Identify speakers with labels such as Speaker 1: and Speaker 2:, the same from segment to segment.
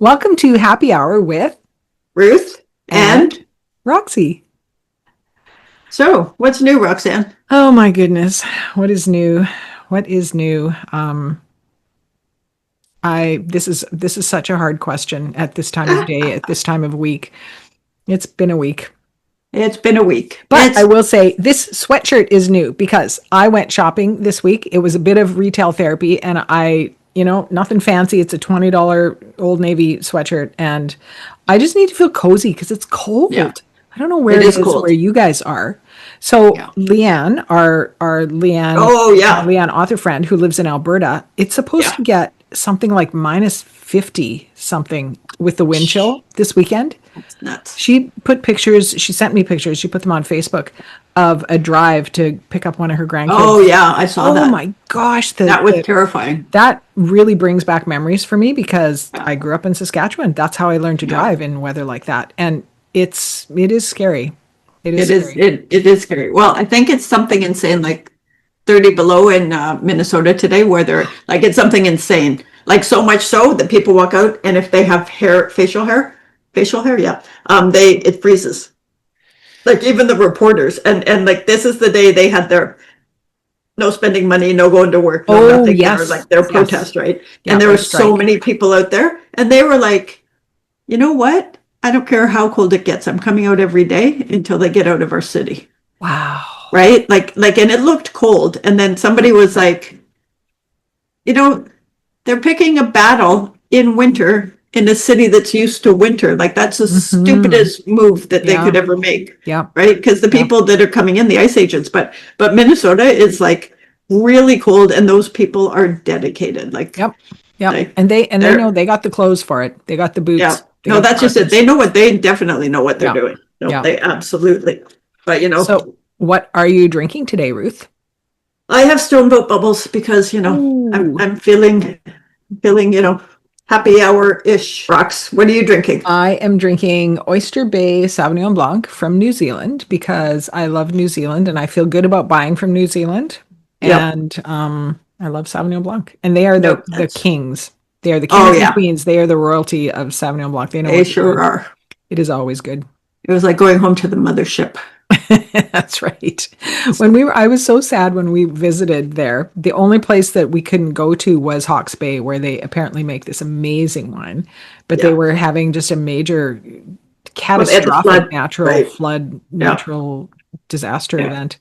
Speaker 1: Welcome to Happy Hour with
Speaker 2: Ruth and
Speaker 1: Roxy.
Speaker 2: so what's new, Roxanne?
Speaker 1: Oh my goodness. What is new? What is new? This is such a hard question at this time of day, at this time of week. It's been a week.
Speaker 2: It's been a week.
Speaker 1: But I will say this sweatshirt is new because I went shopping this week. It was a bit of retail therapy and nothing fancy. It's a $20 Old Navy sweatshirt and I just need to feel cozy because it's cold.
Speaker 2: Yeah.
Speaker 1: I don't know where it is
Speaker 2: cold.
Speaker 1: where you guys are. So Leanne, our Leanne, Leanne author friend who lives in Alberta, it's supposed to get something like minus 50 something with the wind chill this weekend.
Speaker 2: That's nuts.
Speaker 1: She sent me pictures, she put them on Facebook of a drive to pick up one of her grandkids.
Speaker 2: Oh yeah, I saw that.
Speaker 1: Oh my gosh.
Speaker 2: That was terrifying.
Speaker 1: That really brings back memories for me because I grew up in Saskatchewan. That's how I learned to drive in weather like that. And it is scary. It
Speaker 2: is scary. Well, I think it's something insane, like 30 below in Minnesota today, where they're like, it's something insane. Like so much so that people walk out and if they have facial hair, it freezes. Like even the reporters and like this is the day they had their no spending money, no going to work, no nothing.
Speaker 1: Yes.
Speaker 2: Or like their protest, right?
Speaker 1: Yeah,
Speaker 2: and there were so many people out there and they were like, you know what? I don't care how cold it gets. I'm coming out every day until they get out of our city.
Speaker 1: Wow.
Speaker 2: Right? Like, and it looked cold. And then somebody was like, they're picking a battle in winter in a city that's used to winter. Like that's the stupidest move that they could ever make.
Speaker 1: Yeah.
Speaker 2: Right? Because the people that are coming in, the ice agents, but Minnesota is like really cold and those people are dedicated. Like,
Speaker 1: Yep. Like, and they know they got the clothes for it. They got the boots.
Speaker 2: Yeah. No, that's just it. They definitely know what they're doing. No, they absolutely. But
Speaker 1: So what are you drinking today, Ruth?
Speaker 2: I have Stoneboat bubbles because, I'm feeling, happy hour-ish. Rox, what are you drinking?
Speaker 1: I am drinking Oyster Bay Sauvignon Blanc from New Zealand because I love New Zealand and I feel good about buying from New Zealand. And I love Sauvignon Blanc. And they are the kings. They are the kings and queens. They are the royalty of Sauvignon Blanc. They know
Speaker 2: they sure are.
Speaker 1: It is always good.
Speaker 2: It was like going home to the mothership.
Speaker 1: That's right. I was so sad when we visited there. The only place that we couldn't go to was Hawke's Bay, where they apparently make this amazing wine. But they were having just a major catastrophic natural disaster event.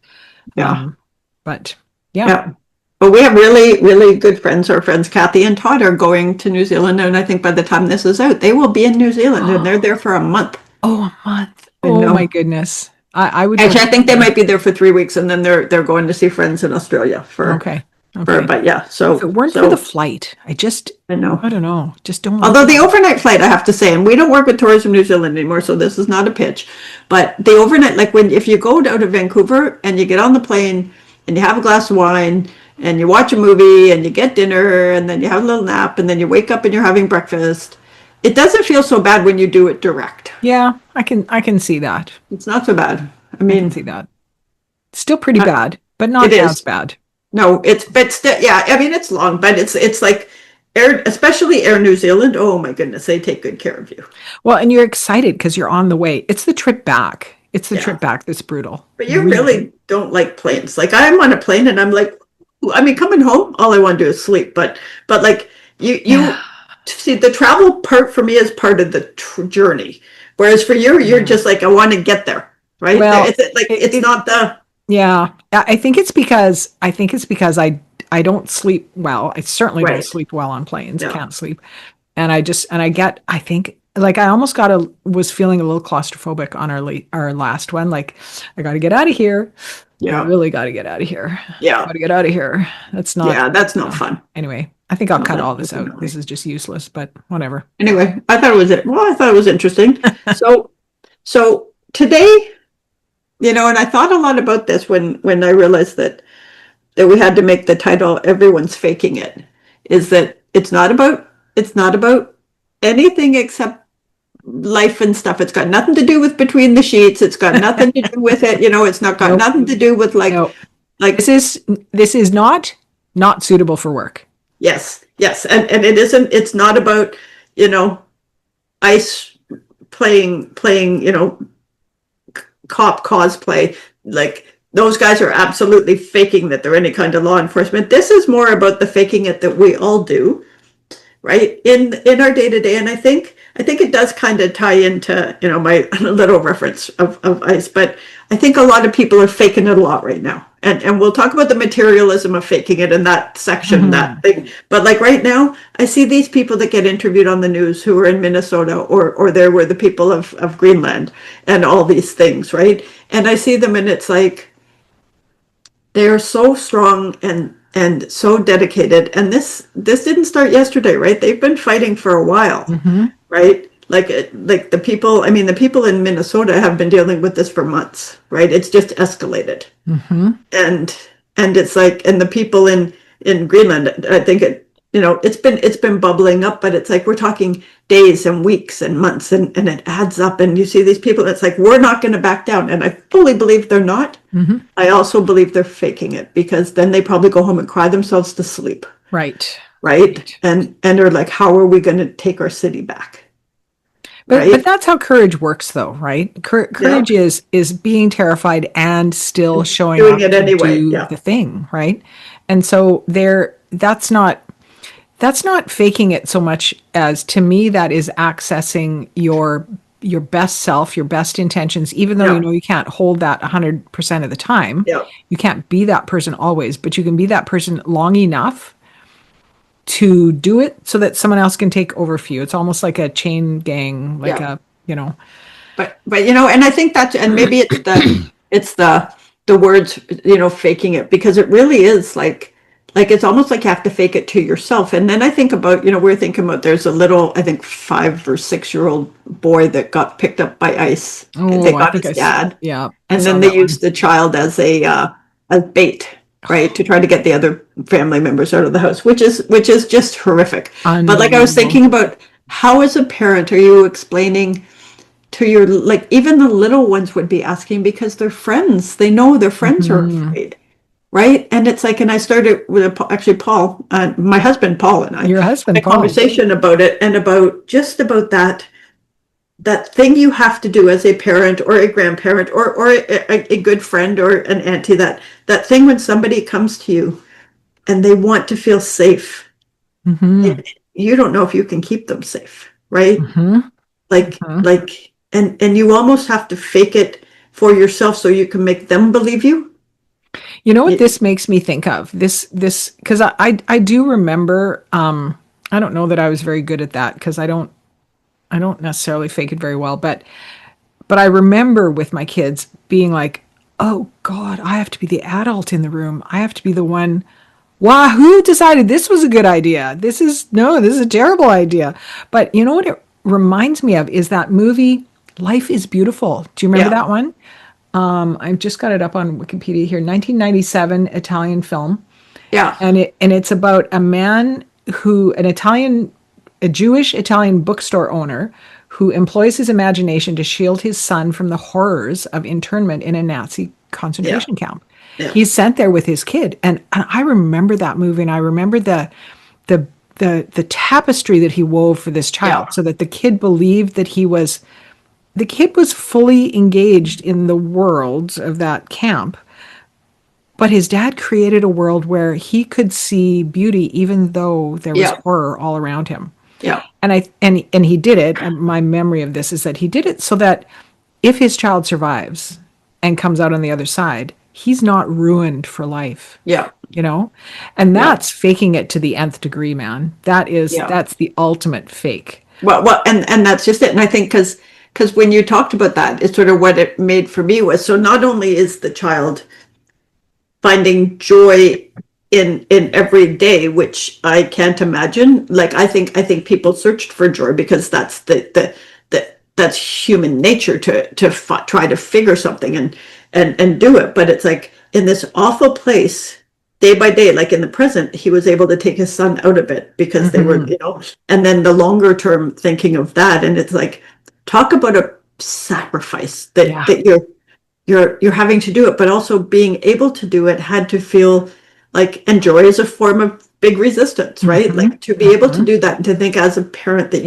Speaker 1: But
Speaker 2: But we have really, really good friends. Our friends Kathy and Todd are going to New Zealand, and I think by the time this is out, they will be in New Zealand, and they're there for a month.
Speaker 1: Oh, a month! Oh my goodness! I would
Speaker 2: actually. I think they might be there for 3 weeks, and then they're going to see friends in Australia for.
Speaker 1: Okay.
Speaker 2: But yeah, so
Speaker 1: if it weren't for the flight, I don't know. Just don't.
Speaker 2: Although the overnight flight, I have to say, and we don't work with Tourism New Zealand anymore, so this is not a pitch. But the overnight, like if you go out of Vancouver and you get on the plane and you have a glass of wine. And you watch a movie and you get dinner and then you have a little nap and then you wake up and you're having breakfast. It doesn't feel so bad when you do it direct.
Speaker 1: Yeah, I can see that.
Speaker 2: It's not so bad. I
Speaker 1: can see that. Still pretty bad, but not as bad.
Speaker 2: No, but still, I mean, it's long, but it's like especially Air New Zealand. Oh my goodness, they take good care of you.
Speaker 1: Well, and you're excited because you're on the way. It's the trip back. It's the trip back that's brutal.
Speaker 2: But you really don't like planes. Like I'm on a plane and I'm like, I mean, coming home, all I want to do is sleep. But like you see, the travel part for me is part of the journey. Whereas for you, you're just like, I want to get there, right?
Speaker 1: Well,
Speaker 2: it's not the.
Speaker 1: Yeah, I think it's because I don't sleep well. I certainly don't sleep well on planes. I can't sleep, and I think. Like I almost was feeling a little claustrophobic on our last one. Like I got to get out of here. Yeah, I really got to get out of here.
Speaker 2: Yeah,
Speaker 1: got to get out of here. That's not
Speaker 2: fun.
Speaker 1: Anyway, I think I'll cut all this out. This is just useless, but whatever.
Speaker 2: Anyway, I thought it was interesting. so today, and I thought a lot about this when I realized that we had to make the title "Everyone's Faking It." Is that it's not about anything except life and stuff. It's got nothing to do with between the sheets. It's got nothing to do with it. It's not got nothing to do with like
Speaker 1: this is not suitable for work.
Speaker 2: Yes. And it isn't, it's not about, ICE playing, cop cosplay, like those guys are absolutely faking that they're any kind of law enforcement. This is more about the faking it that we all do, right, in our day to day. And I think it does kind of tie into my little reference of ICE, but I think a lot of people are faking it a lot right now. And we'll talk about the materialism of faking it in that section, that thing. But like right now, I see these people that get interviewed on the news who are in Minnesota, or there were the people of Greenland and all these things, right? And I see them and it's like, they're so strong and so dedicated. And this didn't start yesterday, right? They've been fighting for a while, right? Like the people, I mean, the people in Minnesota have been dealing with this for months, right? It's just escalated. And it's like, and the people in Greenland, I think it's been bubbling up, but it's like, we're talking days and weeks and months, and it adds up. And you see these people, it's like, we're not going to back down. And I fully believe they're not. I also believe they're faking it, because then they probably go home and cry themselves to sleep. Right. And are like, how are we going to take our city back?
Speaker 1: But that's how courage works, though, right? Courage is being terrified and still showing up
Speaker 2: it anyway,
Speaker 1: to do the thing, right? And so that's not faking it so much as, to me, that is accessing your best self, your best intentions, even though you can't hold that 100% of the time. You can't be that person always, but you can be that person long enough to do it so that someone else can take over for you. It's almost like a chain gang, like But
Speaker 2: and I think that, and maybe it's the words, faking it, because it really is like it's almost like you have to fake it to yourself. And then I think about, we're thinking about, there's a little, I think 5 or 6-year-old boy that got picked up by ICE. They got his dad. And then they used the child as bait, right, to try to get the other family members out of the house, which is just horrific. But like, I was thinking about, how as a parent are you explaining to your, like, even the little ones would be asking, because their friends, they know their friends are afraid, right? And it's like, and I started with actually Paul, my husband Paul, and I,
Speaker 1: your husband Paul,
Speaker 2: conversation about it, and about that thing you have to do as a parent or a grandparent or a good friend or an auntie, that thing when somebody comes to you and they want to feel safe, and you don't know if you can keep them safe, right? Like and you almost have to fake it for yourself so you can make them believe you.
Speaker 1: You know what this makes me think of? This because I do remember, I don't know that I was very good at that, because I don't necessarily fake it very well, but I remember with my kids being like, oh God, I have to be the adult in the room. I have to be the one. Wow, who decided this was a good idea? This is a terrible idea. But you know what it reminds me of is that movie, Life is Beautiful. Do you remember that one? I've just got it up on Wikipedia here. 1997 Italian film. And it's about a man a Jewish Italian bookstore owner who employs his imagination to shield his son from the horrors of internment in a Nazi concentration camp. He's sent there with his kid. And I remember that movie, and I remember the tapestry that he wove for this child, so that the kid believed that the kid was fully engaged in the world of that camp. But his dad created a world where he could see beauty even though there was horror all around him. And he did it. And my memory of this is that he did it so that if his child survives and comes out on the other side, he's not ruined for life. And that's faking it to the nth degree, man. That's the ultimate fake.
Speaker 2: Well, and that's just it. And I think because when you talked about that, it's sort of what it made for me was, so not only is the child finding joy in every day, which I can't imagine. Like, I think people searched for joy because that's that's human nature to try to figure something and do it. But it's like, in this awful place, day by day, like in the present, he was able to take his son out of it because they were, and then the longer term thinking of that. And it's like, talk about a sacrifice that you're having to do it, but also being able to do it had to feel like, and joy is a form of big resistance, right? Like, to be able to do that, and to think as a parent that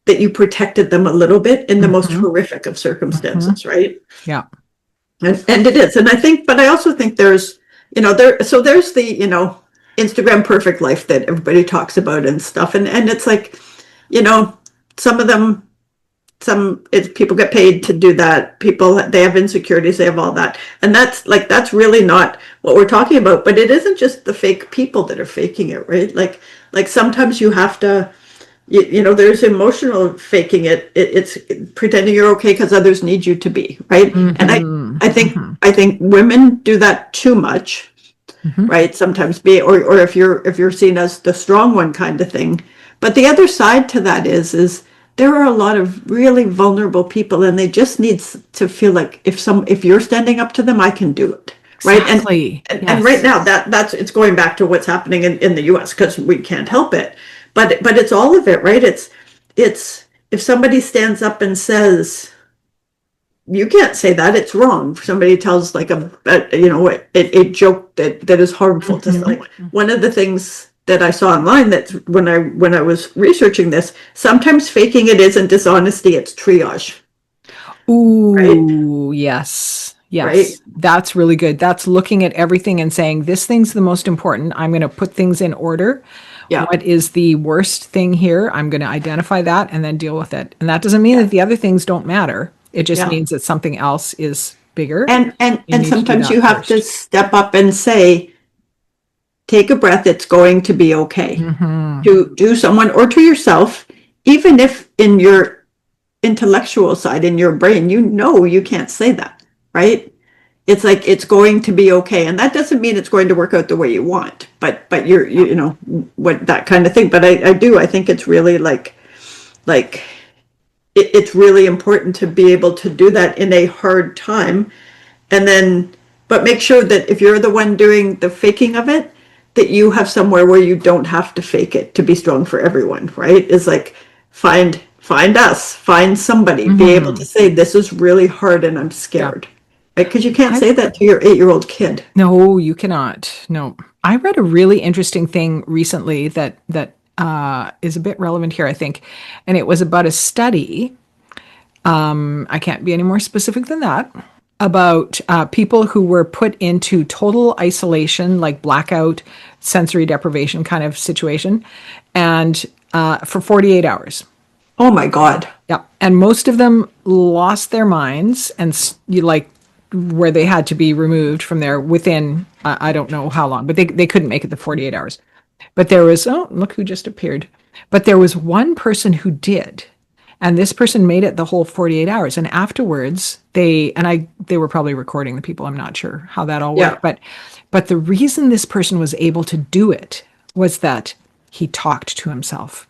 Speaker 2: that you protected them a little bit in the most horrific of circumstances, right?
Speaker 1: Yeah.
Speaker 2: And it is. And I think, but I also think there's, so there's the, Instagram perfect life that everybody talks about and stuff. And it's like, some of them, people get paid to do that. People, they have insecurities, they have all that. And that's really not what we're talking about. But it isn't just the fake people that are faking it, right? Like sometimes you have to, there's emotional faking it. It's pretending you're okay because others need you to be, right? And I think women do that too much, right? Sometimes or if you're seen as the strong one kind of thing. But the other side to that is there are a lot of really vulnerable people, and they just need to feel like if you're standing up to them, I can do it. Right.
Speaker 1: Exactly.
Speaker 2: And right now that's it's going back to what's happening in the US because we can't help it. But it's all of it, right? It's if somebody stands up and says, you can't say that, it's wrong. Somebody tells like a joke that is harmful to someone. One of the things that I saw online that when I was researching this, sometimes faking it isn't dishonesty, it's triage.
Speaker 1: Ooh,
Speaker 2: right?
Speaker 1: Yes. Yes.
Speaker 2: Right?
Speaker 1: That's really good. That's looking at everything and saying, this thing's the most important. I'm going to put things in order.
Speaker 2: Yeah.
Speaker 1: What is the worst thing here? I'm going to identify that and then deal with it. And that doesn't mean that the other things don't matter. It just means that something else is bigger.
Speaker 2: And sometimes you have to step up and say, take a breath, it's going to be okay. To do someone or to yourself, even if in your intellectual side, in your brain, you can't say that, right? It's like, it's going to be okay. And that doesn't mean it's going to work out the way you want, but what that kind of thing. But I think it's really it's really important to be able to do that in a hard time. And then, but make sure that if you're the one doing the faking of it, that you have somewhere where you don't have to fake it to be strong for everyone, right? It's like, find somebody, be able to say, this is really hard and I'm scared. Right? Because you can't say that to your 8-year-old kid.
Speaker 1: No, you cannot. No. I read a really interesting thing recently that is a bit relevant here, I think. And it was about a study. I can't be any more specific than that. About people who were put into total isolation, like blackout, sensory deprivation kind of situation, and for 48 hours.
Speaker 2: Oh my God.
Speaker 1: Yeah. And most of them lost their minds and where they had to be removed from there within, I don't know how long, but they couldn't make it the 48 hours. But there was, look who just appeared. But there was one person who did. And this person made it the whole 48 hours. And afterwards, they were probably recording the people. I'm not sure how that all worked. But the reason this person was able to do it was that he talked to himself.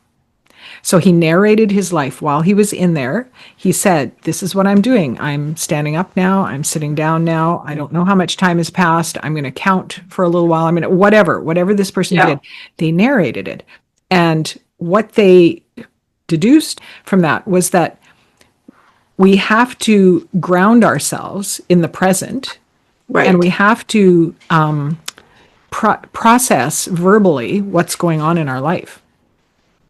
Speaker 1: So he narrated his life while he was in there. He said, this is what I'm doing. I'm standing up now. I'm sitting down now. I don't know how much time has passed. I'm going to count for a little while. I'm going to, whatever this person did, they narrated it. And what they deduced from that was that we have to ground ourselves in the present. Right. And we have to process verbally what's going on in our life.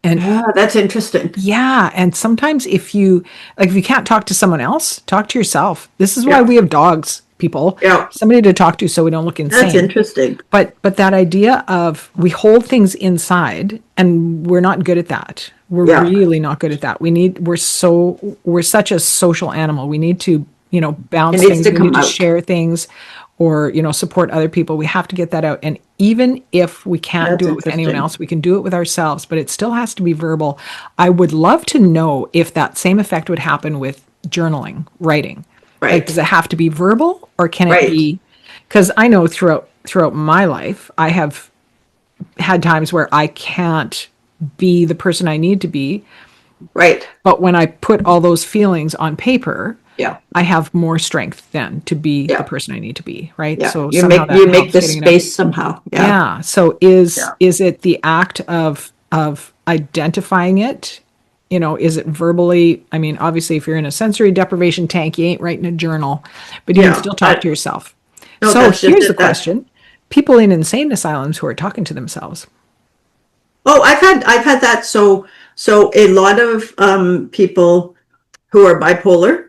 Speaker 1: And
Speaker 2: that's interesting.
Speaker 1: Yeah. And sometimes if you can't talk to someone else, talk to yourself. This is why we have dogs, people. Yeah. Somebody to talk to so we don't look insane.
Speaker 2: That's interesting.
Speaker 1: But that idea of we hold things inside, and we're not good at that. We're really not good at that. We're such a social animal. We need to, bounce things, we need to share things, or, support other people. We have to get that out. And even if we can't do it with anyone else, we can do it with ourselves, but it still has to be verbal. I would love to know if that same effect would happen with journaling, writing. Right. Like, does it have to be verbal, or can it be? Because I know throughout my life, I have had times where I can't be the person I need to be.
Speaker 2: Right.
Speaker 1: But when I put all those feelings on paper, I have more strength then to be the person I need to be, right?
Speaker 2: Yeah.
Speaker 1: So
Speaker 2: you make the space somehow.
Speaker 1: Yeah. So is it the act of identifying it? Is it verbally? I mean, obviously, if you're in a sensory deprivation tank, you ain't writing a journal, but you can still talk to yourself. No, so here's the question: people in insane asylums who are talking to themselves.
Speaker 2: Oh, I've had that. So So a lot of people who are bipolar,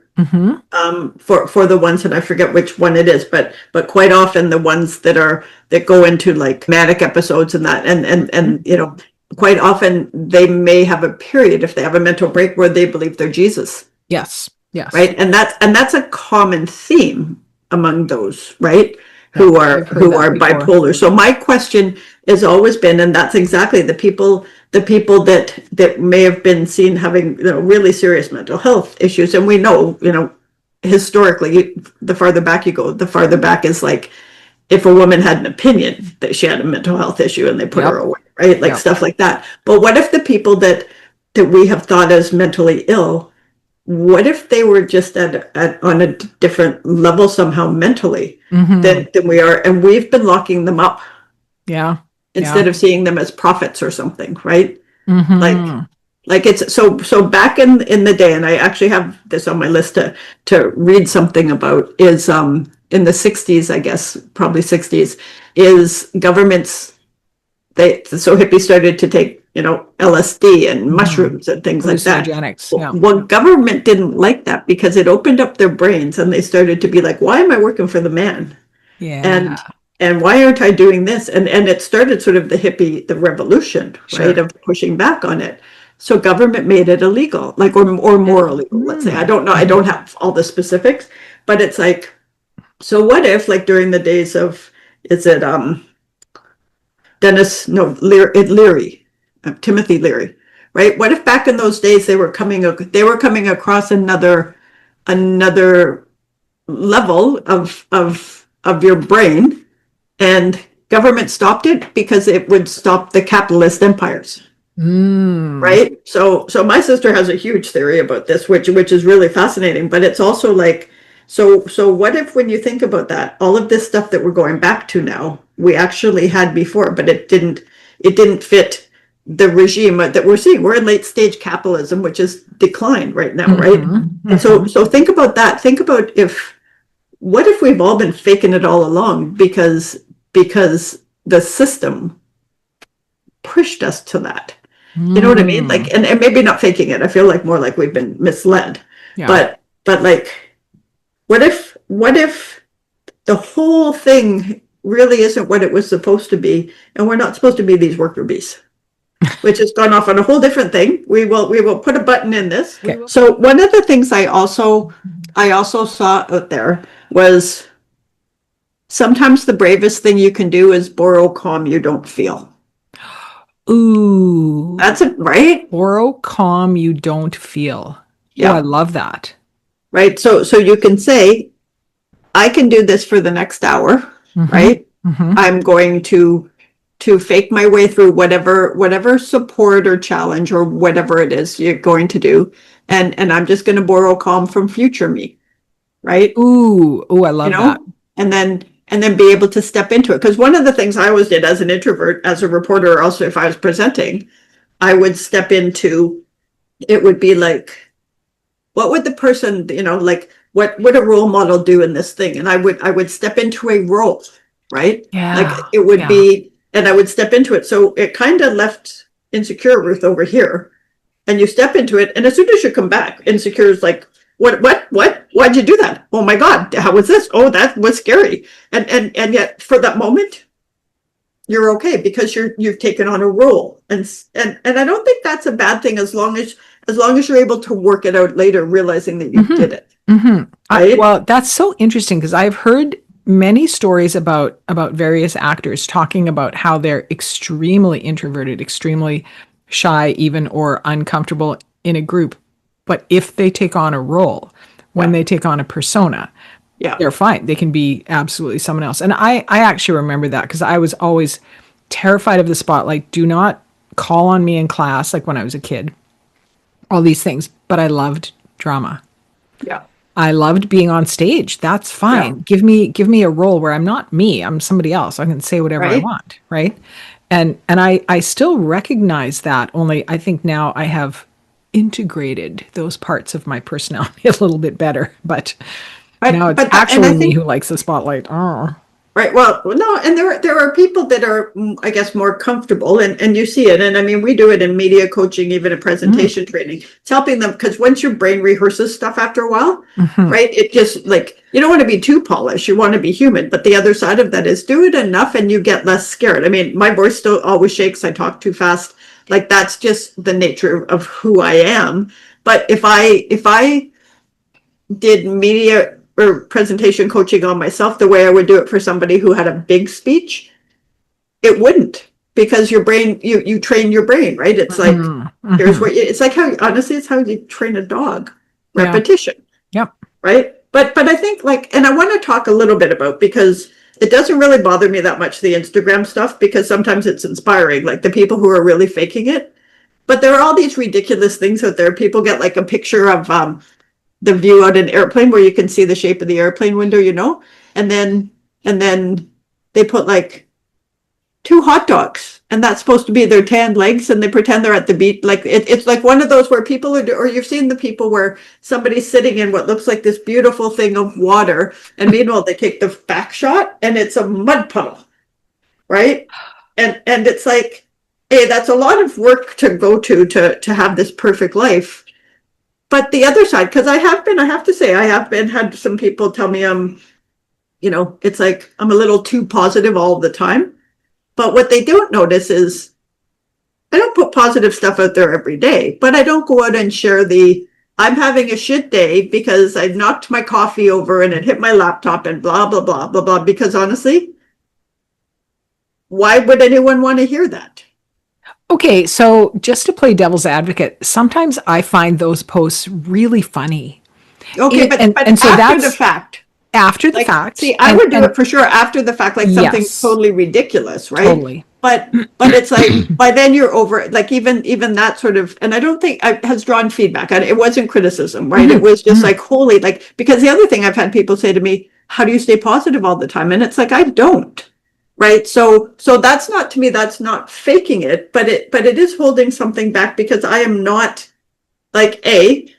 Speaker 2: for the ones, and I forget which one it is, but quite often the ones that go into like manic episodes and that, and you know, quite often they may have a period, if they have a mental break, where they believe they're Jesus.
Speaker 1: Yes. Yes.
Speaker 2: Right. And that's a common theme among those, right? Who are bipolar. So my question has always been, and that's exactly the people that may have been seen having, you know, really serious mental health issues. And we know, you know, historically, the farther back you go, the farther back is like if a woman had an opinion that she had a mental health issue and they put her away, right? Like stuff like that. But what if the people that we have thought as mentally ill, what if they were just on a different level somehow mentally than we are, and we've been locking them up, instead of seeing them as prophets or something, right? Like it's so back in the day, and I actually have this on my list to read something about, is in the 60s, I guess probably 60s, is governments, so hippies started to take, you know, LSD and mushrooms and things like that. Well, government didn't like that because it opened up their brains, and they started to be like, why am I working for the man? And why aren't I doing this? And it started sort of the revolution, right, of pushing back on it. So government made it illegal, like, or more illegal, let's say. I don't know. I don't have all the specifics, but it's like, so what if, like, during the days of, is it Leary, Timothy Leary, right? What if back in those days they were coming across another level of your brain, and government stopped it because it would stop the capitalist empires, right? So my sister has a huge theory about this, which is really fascinating, but it's also like, so what if, when you think about that, all of this stuff that we're going back to now, we actually had before, but it didn't fit the regime that we're seeing. We're in late stage capitalism, which is declined right now, right? And so think about that. Think about what if we've all been faking it all along because the system pushed us to that. You know what I mean? Like, and maybe not faking it. I feel like more like we've been misled. But like, what if the whole thing really isn't what it was supposed to be, and we're not supposed to be these worker bees, which has gone off on a whole different thing. We will put a button in this. Okay. So one of the things I also saw out there was, sometimes the bravest thing you can do is borrow calm you don't feel.
Speaker 1: Ooh,
Speaker 2: that's it, right?
Speaker 1: Borrow calm you don't feel. Yeah, I love that.
Speaker 2: Right. So you can say, I can do this for the next hour, right? I'm going to fake my way through whatever support or challenge or whatever it is you're going to do, and I'm just going to borrow calm from future me, right?
Speaker 1: Ooh, I love that.
Speaker 2: And then be able to step into it. Because one of the things I always did as an introvert, as a reporter, or also if I was presenting, I would step into, it would be like, what would the person, you know, like, what would a role model do in this thing? And I would step into a role, right? Like it would be, and I would step into it. So it kind of left insecure Ruth over here, and you step into it, and as soon as you come back, insecure is like, what, why'd you do that? Oh my God, how was this? Oh, that was scary. And yet for that moment, you're okay because you've taken on a role. And I don't think that's a bad thing, as long as you're able to work it out later, realizing that you did it. Right?
Speaker 1: Well, that's so interesting, because I've heard many stories about various actors talking about how they're extremely introverted, extremely shy, even, or uncomfortable in a group. But if they take on a role, when they take on a persona, they're fine. They can be absolutely someone else. And I actually remember that, because I was always terrified of the spotlight. Do not call on me in class, like when I was a kid, all these things. But I loved drama.
Speaker 2: Yeah.
Speaker 1: I loved being on stage. That's fine. Yeah. Give me a role where I'm not me. I'm somebody else. I can say whatever I want. Right. And I still recognize that, only I think now I have integrated those parts of my personality a little bit better. But now it's actually me who likes the spotlight. Oh.
Speaker 2: Right. Well, no, and there are people that are, I guess, more comfortable, and you see it. And I mean, we do it in media coaching, even in presentation training. It's helping them because once your brain rehearses stuff after a while, right? It just like you don't want to be too polished. You want to be human. But the other side of that is do it enough, and you get less scared. I mean, my voice still always shakes. I talk too fast. Like that's just the nature of who I am. But if I did media or presentation coaching on myself the way I would do it for somebody who had a big speech, it wouldn't, because your brain, you train your brain, right? It's like, here's what it's like how, honestly, it's how you train a dog. Repetition.
Speaker 1: Yep.
Speaker 2: Right. But I think like, and I want to talk a little bit about, because it doesn't really bother me that much, the Instagram stuff, because sometimes it's inspiring, like the people who are really faking it. But there are all these ridiculous things out there. People get like a picture of, the view out an airplane where you can see the shape of the airplane window, and then they put like 2 hot dogs, and that's supposed to be their tanned legs, and they pretend they're at the beach. Like it's like one of those where people are, or you've seen the people where somebody's sitting in what looks like this beautiful thing of water, and meanwhile they take the back shot and it's a mud puddle, right? And it's like, hey, that's a lot of work to go to have this perfect life. But the other side, because I have to say, had some people tell me it's like I'm a little too positive all the time. But what they don't notice is I don't put positive stuff out there every day, but I don't go out and share I'm having a shit day because I knocked my coffee over and it hit my laptop and blah, blah, blah, blah, blah. Because honestly, why would anyone want to hear that?
Speaker 1: Okay, so just to play devil's advocate, sometimes I find those posts really funny.
Speaker 2: Okay, but
Speaker 1: so
Speaker 2: after
Speaker 1: that's
Speaker 2: the fact.
Speaker 1: After the fact.
Speaker 2: See, I would do it for sure after the fact, like something totally ridiculous, right?
Speaker 1: Totally.
Speaker 2: But it's like by then you're over it. Like even that sort of, and I don't think has drawn feedback. It wasn't criticism, right? It was just like holy, like, because the other thing I've had people say to me, how do you stay positive all the time? And it's like, I don't. Right. So that's not, to me, that's not faking it, but it is holding something back, because I am not like, I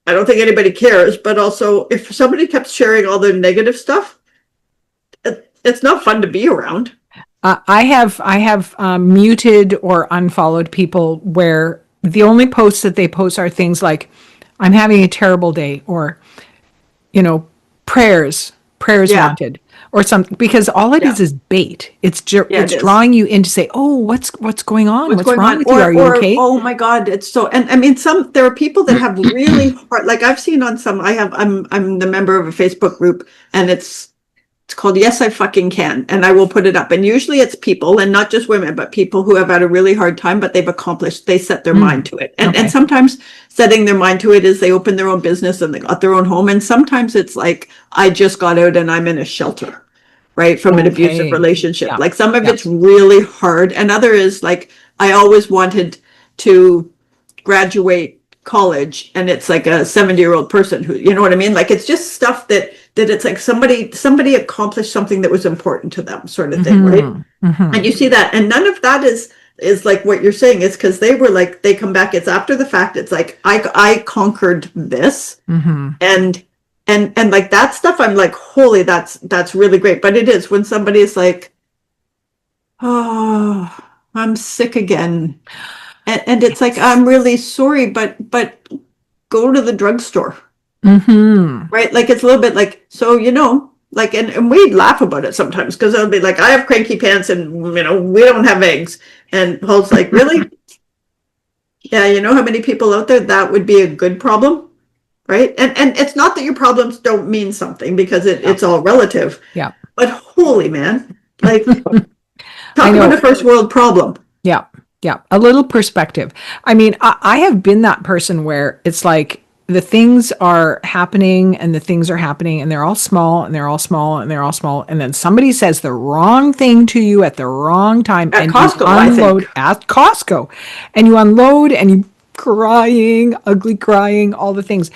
Speaker 2: don't think anybody cares, but also if somebody kept sharing all their negative stuff, it's not fun to be around.
Speaker 1: I have muted or unfollowed people where the only posts that they post are things like, I'm having a terrible day, or, prayers wanted, or something, because all it is bait. It's drawing you in to say, oh, what's going on? What's wrong with you? Are you okay?
Speaker 2: Oh my God. It's so, and I mean, there are people that have really hard, like I've seen on some, I'm the member of a Facebook group, and it's called Yes, I Fucking Can. And I will put it up. And usually it's people, and not just women, but people who have had a really hard time, but they set their mind to it. And sometimes setting their mind to it is they open their own business and they got their own home. And sometimes it's like, I just got out and I'm in a shelter, right? From an abusive relationship. Like some of it's really hard. And other is like, I always wanted to graduate college, and it's like a 70-year-old person who, you know what I mean? Like, it's just stuff that it's like somebody accomplished something that was important to them, sort of thing, right? And you see that, and none of that is like what you're saying. It's because they were like, they come back, it's after the fact, it's like, I conquered this, and like that stuff, I'm like, holy, that's really great. But it is when somebody is like, oh, I'm sick again. And it's like, I'm really sorry, but go to the drugstore. Right? Like, it's a little bit like, so, like, and we laugh about it sometimes, because I'll be like, I have cranky pants and, we don't have eggs. And Paul's like, really? Yeah, you know how many people out there that would be a good problem? Right? And it's not that your problems don't mean something, because it's all relative.
Speaker 1: Yeah.
Speaker 2: But holy man, like, talk about a first world problem.
Speaker 1: Yeah. Yeah, a little perspective. I mean, I have been that person where it's like the things are happening and they're all small and they're all small and they're all small. And then somebody says the wrong thing to you at the wrong time.
Speaker 2: At
Speaker 1: and
Speaker 2: Costco,
Speaker 1: you unload at Costco, and you unload and you crying, ugly crying, all the things.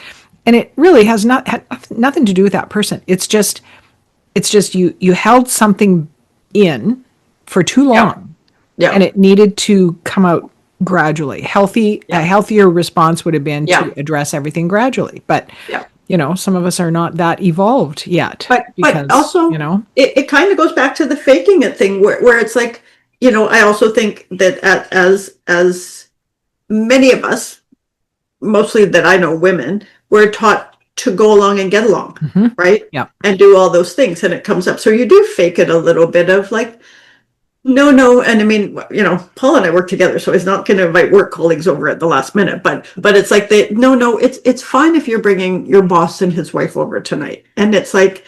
Speaker 1: And it really has had nothing to do with that person. It's just you held something in for too long. Yeah. And it needed to come out gradually. A healthier response would have been to address everything gradually. But some of us are not that evolved yet
Speaker 2: But
Speaker 1: because,
Speaker 2: also it kind of goes back to the faking it thing where it's like, I also think that as many of us, mostly that I know women, were taught to go along and get along, right?
Speaker 1: Yeah.
Speaker 2: And do all those things, and it comes up. So you do fake it a little bit of like, no. And I mean, Paul and I work together, so he's not going to invite work colleagues over at the last minute. But it's like no, it's fine if you're bringing your boss and his wife over tonight. And it's like,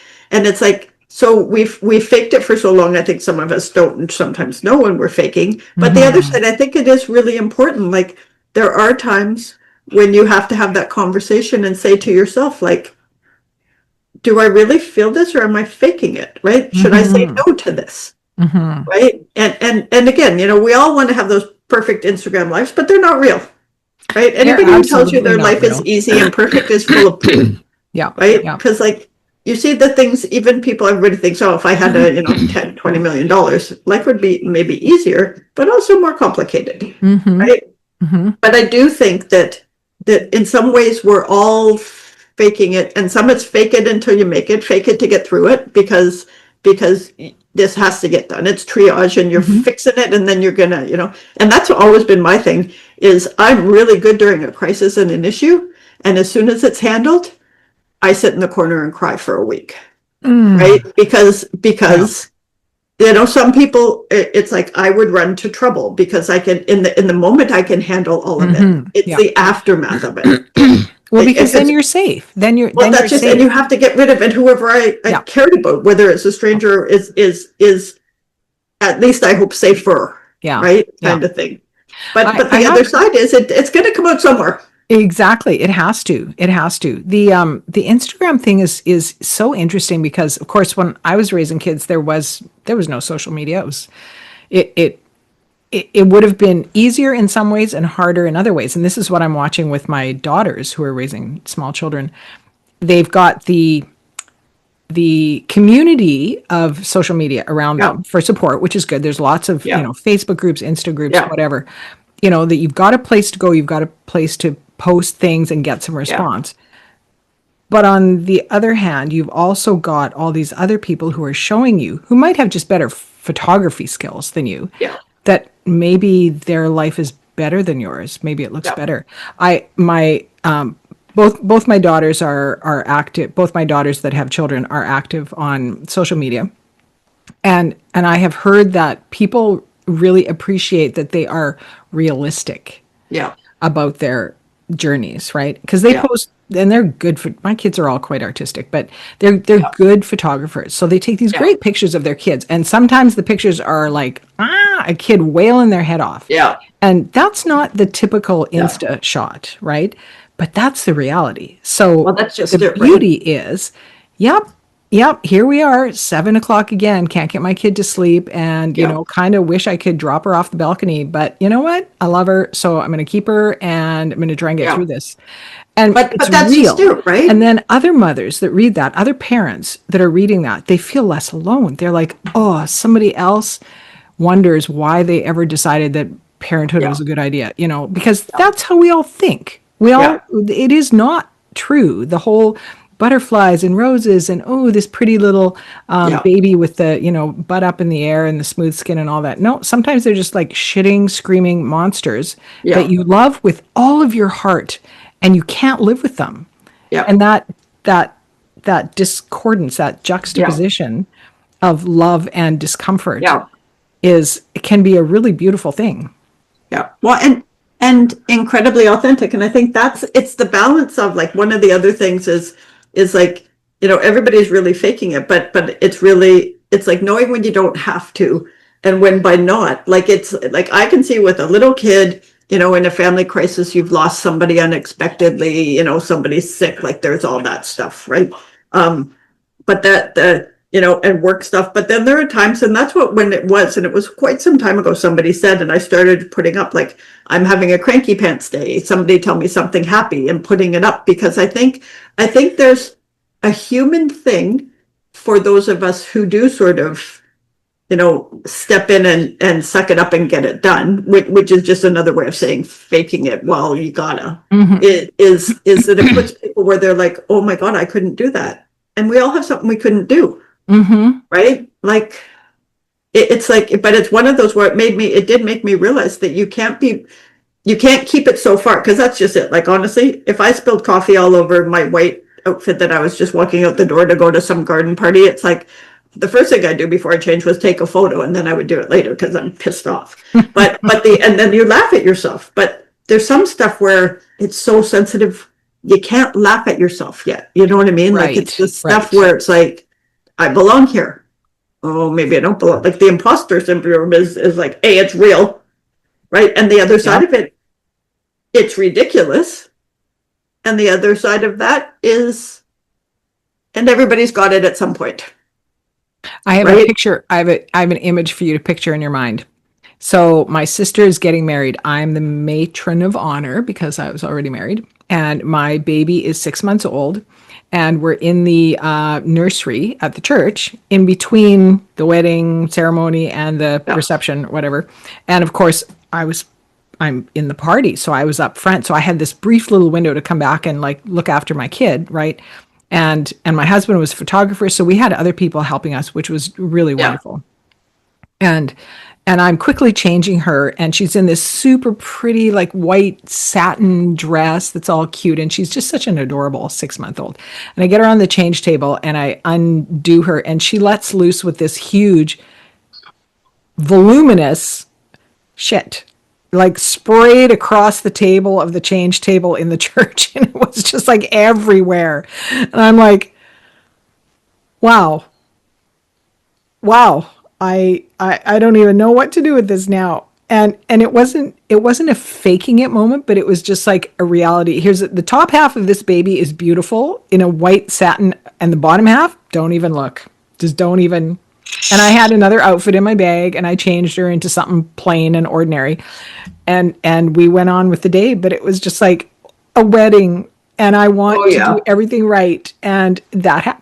Speaker 2: so we've faked it for so long. I think some of us don't sometimes know when we're faking. But the other side, I think it is really important. Like, there are times when you have to have that conversation and say to yourself, like, do I really feel this, or am I faking it? Right? Should I say no to this? Right? And again, we all want to have those perfect Instagram lives, but they're not real. Right? Anybody who tells you their life is easy and perfect is full of poo.
Speaker 1: Yeah.
Speaker 2: Right? Because like, you see the things, even everybody thinks, oh, if I had a, $10-20 million, life would be maybe easier, but also more complicated. Right? But I do think that in some ways we're all faking it, and some it's fake it until you make it, fake it to get through it, because this has to get done. It's triage, and you're fixing it, and then you're gonna, and that's always been my thing, is I'm really good during a crisis and an issue, and as soon as it's handled, I sit in the corner and cry for a week. Right? Because some people, it's like I would run to trouble because I can, in the moment, I can handle all of it. It's the aftermath of it.
Speaker 1: Well, because then you're safe. Then you're
Speaker 2: that's just,
Speaker 1: safe.
Speaker 2: and you have to get rid of it. Whoever I cared about, whether it's a stranger, is at least I hope safer. Yeah. Right. Kind of thing. But the other side is it's going to come out somewhere.
Speaker 1: Exactly. It has to. It has to. The Instagram thing is so interesting because, of course, when I was raising kids, there was no social media. It would have been easier in some ways and harder in other ways. And this is what I'm watching with my daughters who are raising small children. They've got the community of social media around them for support, which is good. There's lots of, Facebook groups, Insta groups, whatever, that you've got a place to go. You've got a place to post things and get some response. But on the other hand, you've also got all these other people who are showing you, who might have just better photography skills than you, that maybe their life is better than yours. Maybe it looks better. Both my daughters are active. Both my daughters that have children are active on social media. And I have heard that people really appreciate that they are realistic about their journeys, right? Because they post, and they're good for, my kids are all quite artistic, but they're good photographers. So they take these great pictures of their kids. And sometimes the pictures are like, a kid wailing their head off. Yeah. And that's not the typical Insta shot, right? But that's the reality. So that's just the beauty is, here we are, 7:00 again, can't get my kid to sleep, and kind of wish I could drop her off the balcony, but you know what? I love her, so I'm going to keep her, and I'm going to try and get through this. And but that's real, just it, right? And then other mothers that read that, other parents that are reading that, they feel less alone. They're like, oh, somebody else wonders why they ever decided that parenthood was a good idea, because that's how we all think. It is not true. The whole butterflies and roses and this pretty little baby with the butt up in the air and the smooth skin and all that. No, sometimes they're just like shitting, screaming monsters that you love with all of your heart, and you can't live with them. And that discordance, that juxtaposition of love and discomfort it can be a really beautiful thing.
Speaker 2: Well, and incredibly authentic. And I think it's the balance of, like, one of the other things is like, everybody's really faking it, but it's like knowing when you don't have to, and when by not. Like, it's like, I can see with a little kid, in a family crisis, you've lost somebody unexpectedly, somebody's sick, like there's all that stuff, right? But and work stuff. But then there are times, and that's when it was quite some time ago, somebody said, and I started putting up, like, I'm having a cranky pants day. Somebody tell me something happy, and putting it up, because I think there's a human thing for those of us who do sort of step in and suck it up and get it done, which is just another way of saying faking it. Well, you gotta. It is that it puts people where they're like, oh my God, I couldn't do that. And we all have something we couldn't do. Right? Like, it's like, but it's one of those where it did make me realize that you can't keep it so far, because that's just it. Like, honestly, if I spilled coffee all over my white outfit that I was just walking out the door to go to some garden party, it's like, the first thing I do before I change was take a photo, and then I would do it later because I'm pissed off. And then you laugh at yourself. But there's some stuff where it's so sensitive, you can't laugh at yourself yet. You know what I mean? Like, it's the stuff where it's like, I belong here. Oh, maybe I don't belong. Like, the imposter syndrome is like, hey, it's real, right? And the other side of it, it's ridiculous. And the other side of that is, and everybody's got it at some point.
Speaker 1: I have a picture. I have an image for you to picture in your mind. So my sister is getting married. I'm the matron of honor because I was already married, and my baby is 6 months old, and we're in the nursery at the church in between the wedding ceremony and the reception, whatever. And of course, I'm in the party, so I was up front. So I had this brief little window to come back and like look after my kid, right? And my husband was a photographer, so we had other people helping us, which was really wonderful. And I'm quickly changing her, and she's in this super pretty like white satin dress that's all cute, and she's just such an adorable 6-month-old. And I get her on the change table and I undo her, and she lets loose with this huge, voluminous shit, like sprayed across the table of the change table in the church. And it was just like everywhere. And I'm like, wow. I don't even know what to do with this now. And it wasn't a faking it moment, but it was just like a reality. Here's the top half of this baby is beautiful in a white satin, and the bottom half, don't even look. Just don't even. And I had another outfit in my bag, and I changed her into something plain and ordinary. And we went on with the day, but it was just like a wedding, and I want to do everything right. And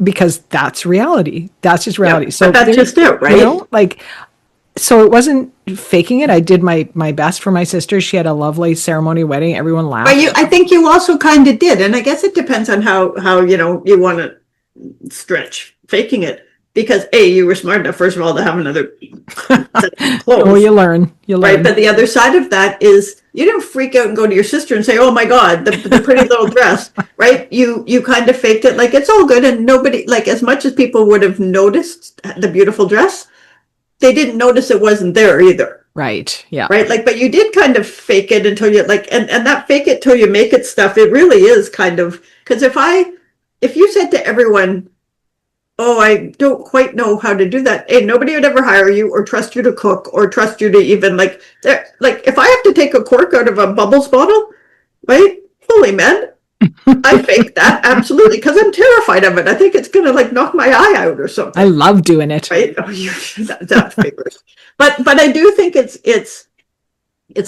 Speaker 1: because that's reality. That's just reality.
Speaker 2: Yeah, so that's just it, right?
Speaker 1: Like, so it wasn't faking it. I did my best for my sister. She had a lovely ceremony wedding. Everyone laughed.
Speaker 2: But I think you also kind of did. And I guess it depends on how you want to stretch faking it. Because you were smart enough, first of all, to have another set of clothes.
Speaker 1: Oh, you learn.
Speaker 2: Right, but the other side of that is you didn't freak out and go to your sister and say, "Oh my God, the pretty little dress." Right? You kind of faked it, like it's all good, and nobody, like, as much as people would have noticed the beautiful dress, they didn't notice it wasn't there either.
Speaker 1: Right. Yeah.
Speaker 2: Right. Like, but you did kind of fake it until you and that fake it till you make it stuff. It really is kind of, because if you said to everyone, oh, I don't quite know how to do that, nobody would ever hire you or trust you to cook or trust you to even like if I have to take a cork out of a Bubbles bottle, right? Holy man, I fake that absolutely, because I'm terrified of it. I think it's gonna like knock my eye out or something.
Speaker 1: I love doing it.
Speaker 2: Right? Oh, that's favors. But I do think it's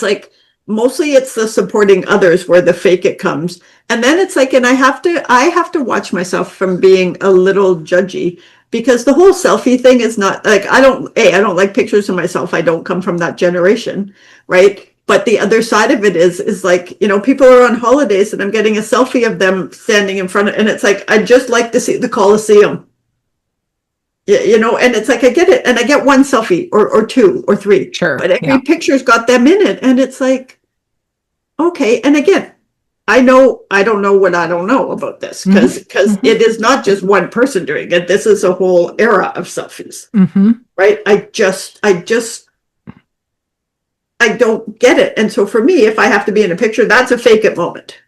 Speaker 2: like mostly it's the supporting others where the fake it comes. And then it's like, and I have to watch myself from being a little judgy, because the whole selfie thing is not like, I don't like pictures of myself. I don't come from that generation. Right. But the other side of it is like, people are on holidays and I'm getting a selfie of them standing in front of, and it's like, I'd just like to see the Coliseum. And it's like, I get it. And I get one selfie or two or three.
Speaker 1: Sure.
Speaker 2: But every picture's got them in it. And it's like, okay. And again, I don't know what I don't know about this, because it is not just one person doing it. This is a whole era of selfies. Right. I don't get it. And so for me, if I have to be in a picture, that's a fake it moment.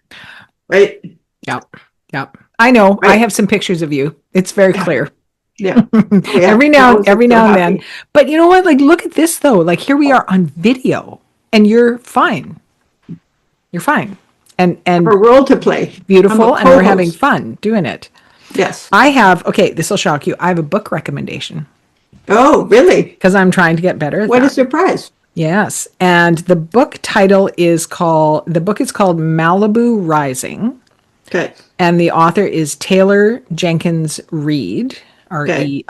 Speaker 2: Right.
Speaker 1: Yep. I know. Right? I have some pictures of you. It's very clear.
Speaker 2: Yeah.
Speaker 1: Every now and then. But you know what? Like, look at this though. Like, here we are on video, and you're fine. You're fine. And
Speaker 2: a role to play.
Speaker 1: Beautiful. And we're having fun doing it.
Speaker 2: Yes.
Speaker 1: This will shock you. I have a book recommendation.
Speaker 2: Oh, really?
Speaker 1: Because I'm trying to get better at
Speaker 2: What a surprise.
Speaker 1: Yes. And the book title is called Malibu Rising.
Speaker 2: Okay.
Speaker 1: And the author is Taylor Jenkins Reid, Reid.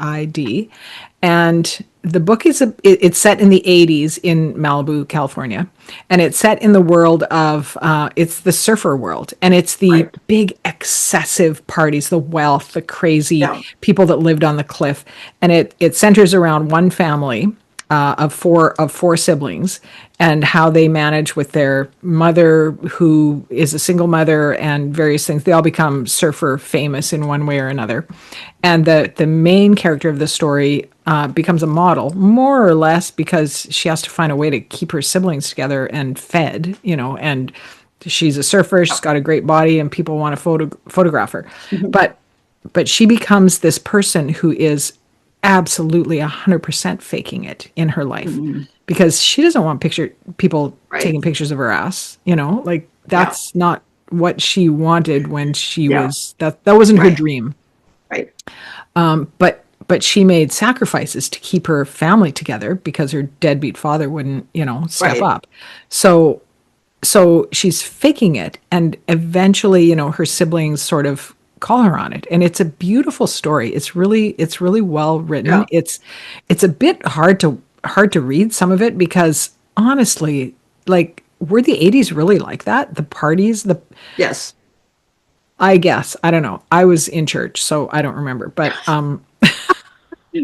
Speaker 1: And the book is it's set in the 80s in Malibu, California, and it's set in the world of it's the surfer world, and it's the
Speaker 2: Right.
Speaker 1: big excessive parties, the wealth, the crazy
Speaker 2: Yeah.
Speaker 1: people that lived on the cliff, and it centers around one family of four siblings, and how they manage with their mother, who is a single mother, and various things. They all become surfer famous in one way or another. And the main character of the story becomes a model, more or less, because she has to find a way to keep her siblings together and fed, and she's a surfer. She's got a great body, and people want to photograph her.
Speaker 2: Mhm.
Speaker 1: But she becomes this person who is absolutely 100% faking it in her life,
Speaker 2: Mhm.
Speaker 1: because she doesn't want people
Speaker 2: Right.
Speaker 1: taking pictures of her ass, like
Speaker 2: Yeah.
Speaker 1: that's not what she wanted when she
Speaker 2: Yeah.
Speaker 1: was that wasn't her
Speaker 2: Right.
Speaker 1: dream.
Speaker 2: Right.
Speaker 1: But she made sacrifices to keep her family together because her deadbeat father wouldn't, step
Speaker 2: Right.
Speaker 1: up. So she's faking it, and eventually, her siblings sort of call her on it, and it's a beautiful story. It's really well written.
Speaker 2: Yeah.
Speaker 1: It's a bit hard to read some of it, because honestly, like, were the 80s really like that? The parties,
Speaker 2: Yes.
Speaker 1: I guess, I don't know. I was in church, so I don't remember, but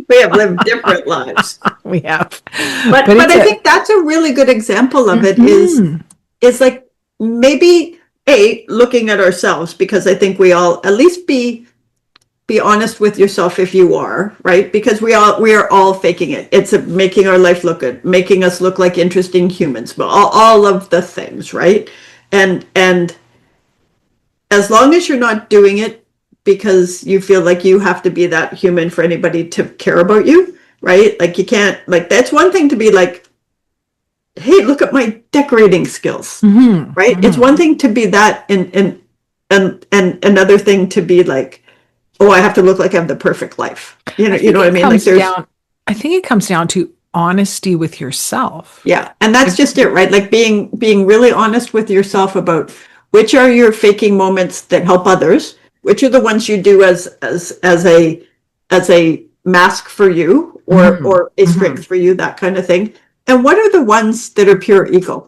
Speaker 2: We have lived different lives.
Speaker 1: we have.
Speaker 2: But
Speaker 1: But
Speaker 2: but
Speaker 1: it's
Speaker 2: I
Speaker 1: a
Speaker 2: think that's a really good example of it
Speaker 1: Mhm.
Speaker 2: is like maybe looking at ourselves, because I think we all at least be honest with yourself if you are, right? Because we are all faking it. It's making our life look good, making us look like interesting humans, but all of the things, right? And as long as you're not doing it because you feel like you have to be that human for anybody to care about you, right? Like you can't, like, that's one thing to be like, hey, look at my decorating skills,
Speaker 1: Mhm,
Speaker 2: right? It's
Speaker 1: mhm.
Speaker 2: one thing to be that, and another thing to be like, oh, I have to look like I have the perfect life.
Speaker 1: I
Speaker 2: You
Speaker 1: think
Speaker 2: know what I
Speaker 1: it
Speaker 2: mean? Like
Speaker 1: comes
Speaker 2: there's,
Speaker 1: down I think it comes down to honesty with yourself.
Speaker 2: yeah, and that's
Speaker 1: Like,
Speaker 2: just it, right? Like being really honest with yourself about which are your faking moments that help others, which are the ones you do as a mask for you,
Speaker 1: mhm,
Speaker 2: or a
Speaker 1: mhm,
Speaker 2: strength for you, that kind of thing. And what are the ones that are pure ego?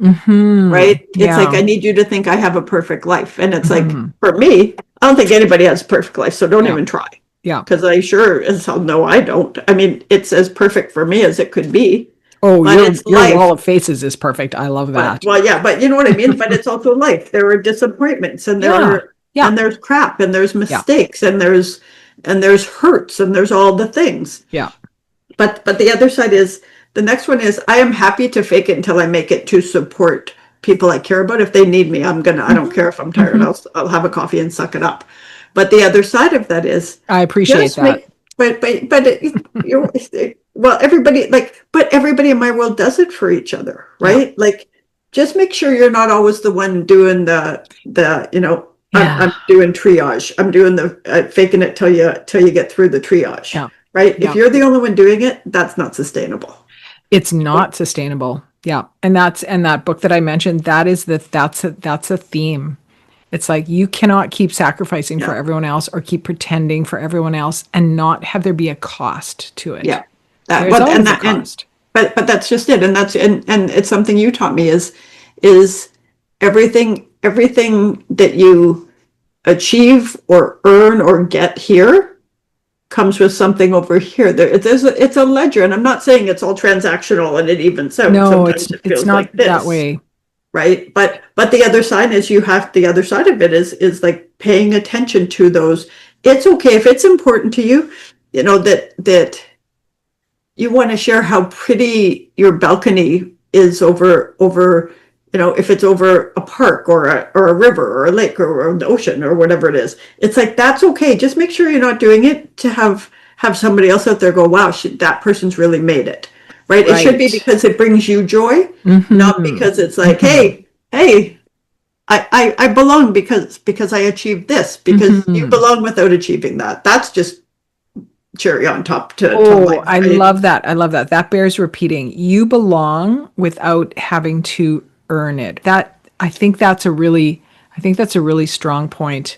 Speaker 1: mhm.
Speaker 2: Right? It's like,
Speaker 1: Yeah.
Speaker 2: I need you to think I have a perfect life. And it's like,
Speaker 1: Mhm.
Speaker 2: for me, I don't think anybody has a perfect life, so don't
Speaker 1: Yeah.
Speaker 2: even try.
Speaker 1: Yeah.
Speaker 2: Because I sure as hell know I don't. I mean, it's as perfect for me as it could be,
Speaker 1: Oh,
Speaker 2: but
Speaker 1: your
Speaker 2: it's
Speaker 1: your
Speaker 2: life.
Speaker 1: wall of faces is perfect. I love
Speaker 2: But
Speaker 1: that.
Speaker 2: well, yeah, but you know what I mean? But it's also life. There are disappointments, and
Speaker 1: Yeah. Yeah.
Speaker 2: there's crap, and there's
Speaker 1: Yeah.
Speaker 2: mistakes, and there's hurts, and there's all the things.
Speaker 1: Yeah.
Speaker 2: But the other side is, the next one is, I am happy to fake it until I make it, to support people I care about. If they need me, I don't
Speaker 1: Mhm.
Speaker 2: care if I'm tired,
Speaker 1: Mhm.
Speaker 2: I'll have a coffee and suck it up. But the other side of that is,
Speaker 1: I appreciate
Speaker 2: just
Speaker 1: that.
Speaker 2: make, you're, well, everybody, like, but everybody in my world does it for each other,
Speaker 1: Yeah.
Speaker 2: right? Like, just make sure you're not always the one doing I'm
Speaker 1: Yeah.
Speaker 2: doing triage. I'm doing the faking it till you get through the triage,
Speaker 1: Yeah.
Speaker 2: right? If
Speaker 1: Yeah.
Speaker 2: you're the only one doing it, that's not sustainable.
Speaker 1: It's not sustainable. Yeah. And that book that I mentioned, that's a theme. It's like, you cannot keep sacrificing for
Speaker 2: Yeah,
Speaker 1: everyone else, or keep pretending for everyone else, and not have there be a cost to it.
Speaker 2: yeah. That
Speaker 1: There's
Speaker 2: what and
Speaker 1: always a
Speaker 2: that and
Speaker 1: cost.
Speaker 2: but that's just it, and and it's something you taught me is everything that you achieve or earn or get here comes with something over here. It's a ledger, and I'm not saying it's all transactional and it evens out.
Speaker 1: No,
Speaker 2: Sometimes it
Speaker 1: it's
Speaker 2: feels
Speaker 1: not
Speaker 2: like
Speaker 1: that
Speaker 2: this,
Speaker 1: way.
Speaker 2: right? But the other side is, the other side of it is like paying attention to those. It's okay if it's important to you, that you want to share how pretty your balcony is over, if it's over a park, or a river, or a lake, or an ocean, or whatever it is. It's like, that's okay. Just make sure you're not doing it to have somebody else out there go, wow, that person's really made it, right? It should be
Speaker 1: Right.
Speaker 2: because it brings you joy, not
Speaker 1: Mm-hmm.
Speaker 2: because it's like,
Speaker 1: Mm-hmm.
Speaker 2: hey, I belong because I achieved this, because you
Speaker 1: Mm-hmm.
Speaker 2: belong without achieving that. That's just cherry on top to
Speaker 1: Oh,
Speaker 2: life,
Speaker 1: I
Speaker 2: right?
Speaker 1: love that. I love that. That bears repeating. You belong without having to earn it. I think that's a really strong point.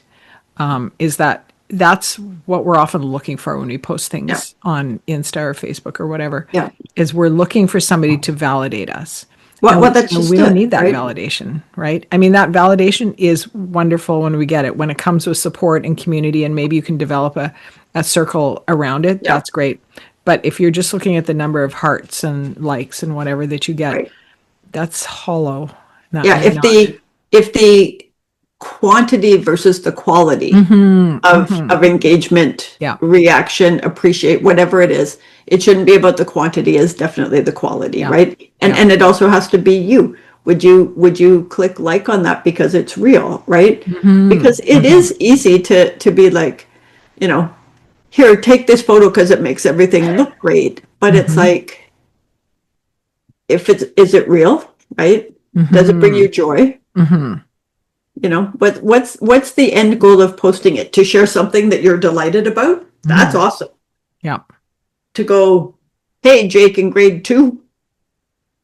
Speaker 1: Is that that's what we're often looking for when we post
Speaker 2: Yeah.
Speaker 1: things on Insta or Facebook or whatever.
Speaker 2: Yeah.
Speaker 1: Is we're looking for somebody to validate us.
Speaker 2: Well,
Speaker 1: And,
Speaker 2: that's just
Speaker 1: we don't
Speaker 2: it,
Speaker 1: need that
Speaker 2: right?
Speaker 1: validation, right? I mean, that validation is wonderful when we get it. When it comes with support and community, and maybe you can develop a circle around it,
Speaker 2: Yeah.
Speaker 1: that's great. But if you're just looking at the number of hearts and likes and whatever that you get,
Speaker 2: Right.
Speaker 1: that's hollow. That
Speaker 2: Yeah.
Speaker 1: may not.
Speaker 2: If the quantity versus the quality of engagement,
Speaker 1: Yeah.
Speaker 2: reaction, appreciate, whatever it is, it shouldn't be about the quantity, is definitely the quality,
Speaker 1: Yeah.
Speaker 2: right? And it also has to be you. Would you click like on that because it's real, right? Because it is easy to be like, you know, here, take this photo because it makes everything look great. But it's like, is it real, right? Does it bring you joy? You know, what's the end goal of posting it? To share something that you're delighted about? That's awesome.
Speaker 1: Yeah.
Speaker 2: To go, hey, Jake in grade 2,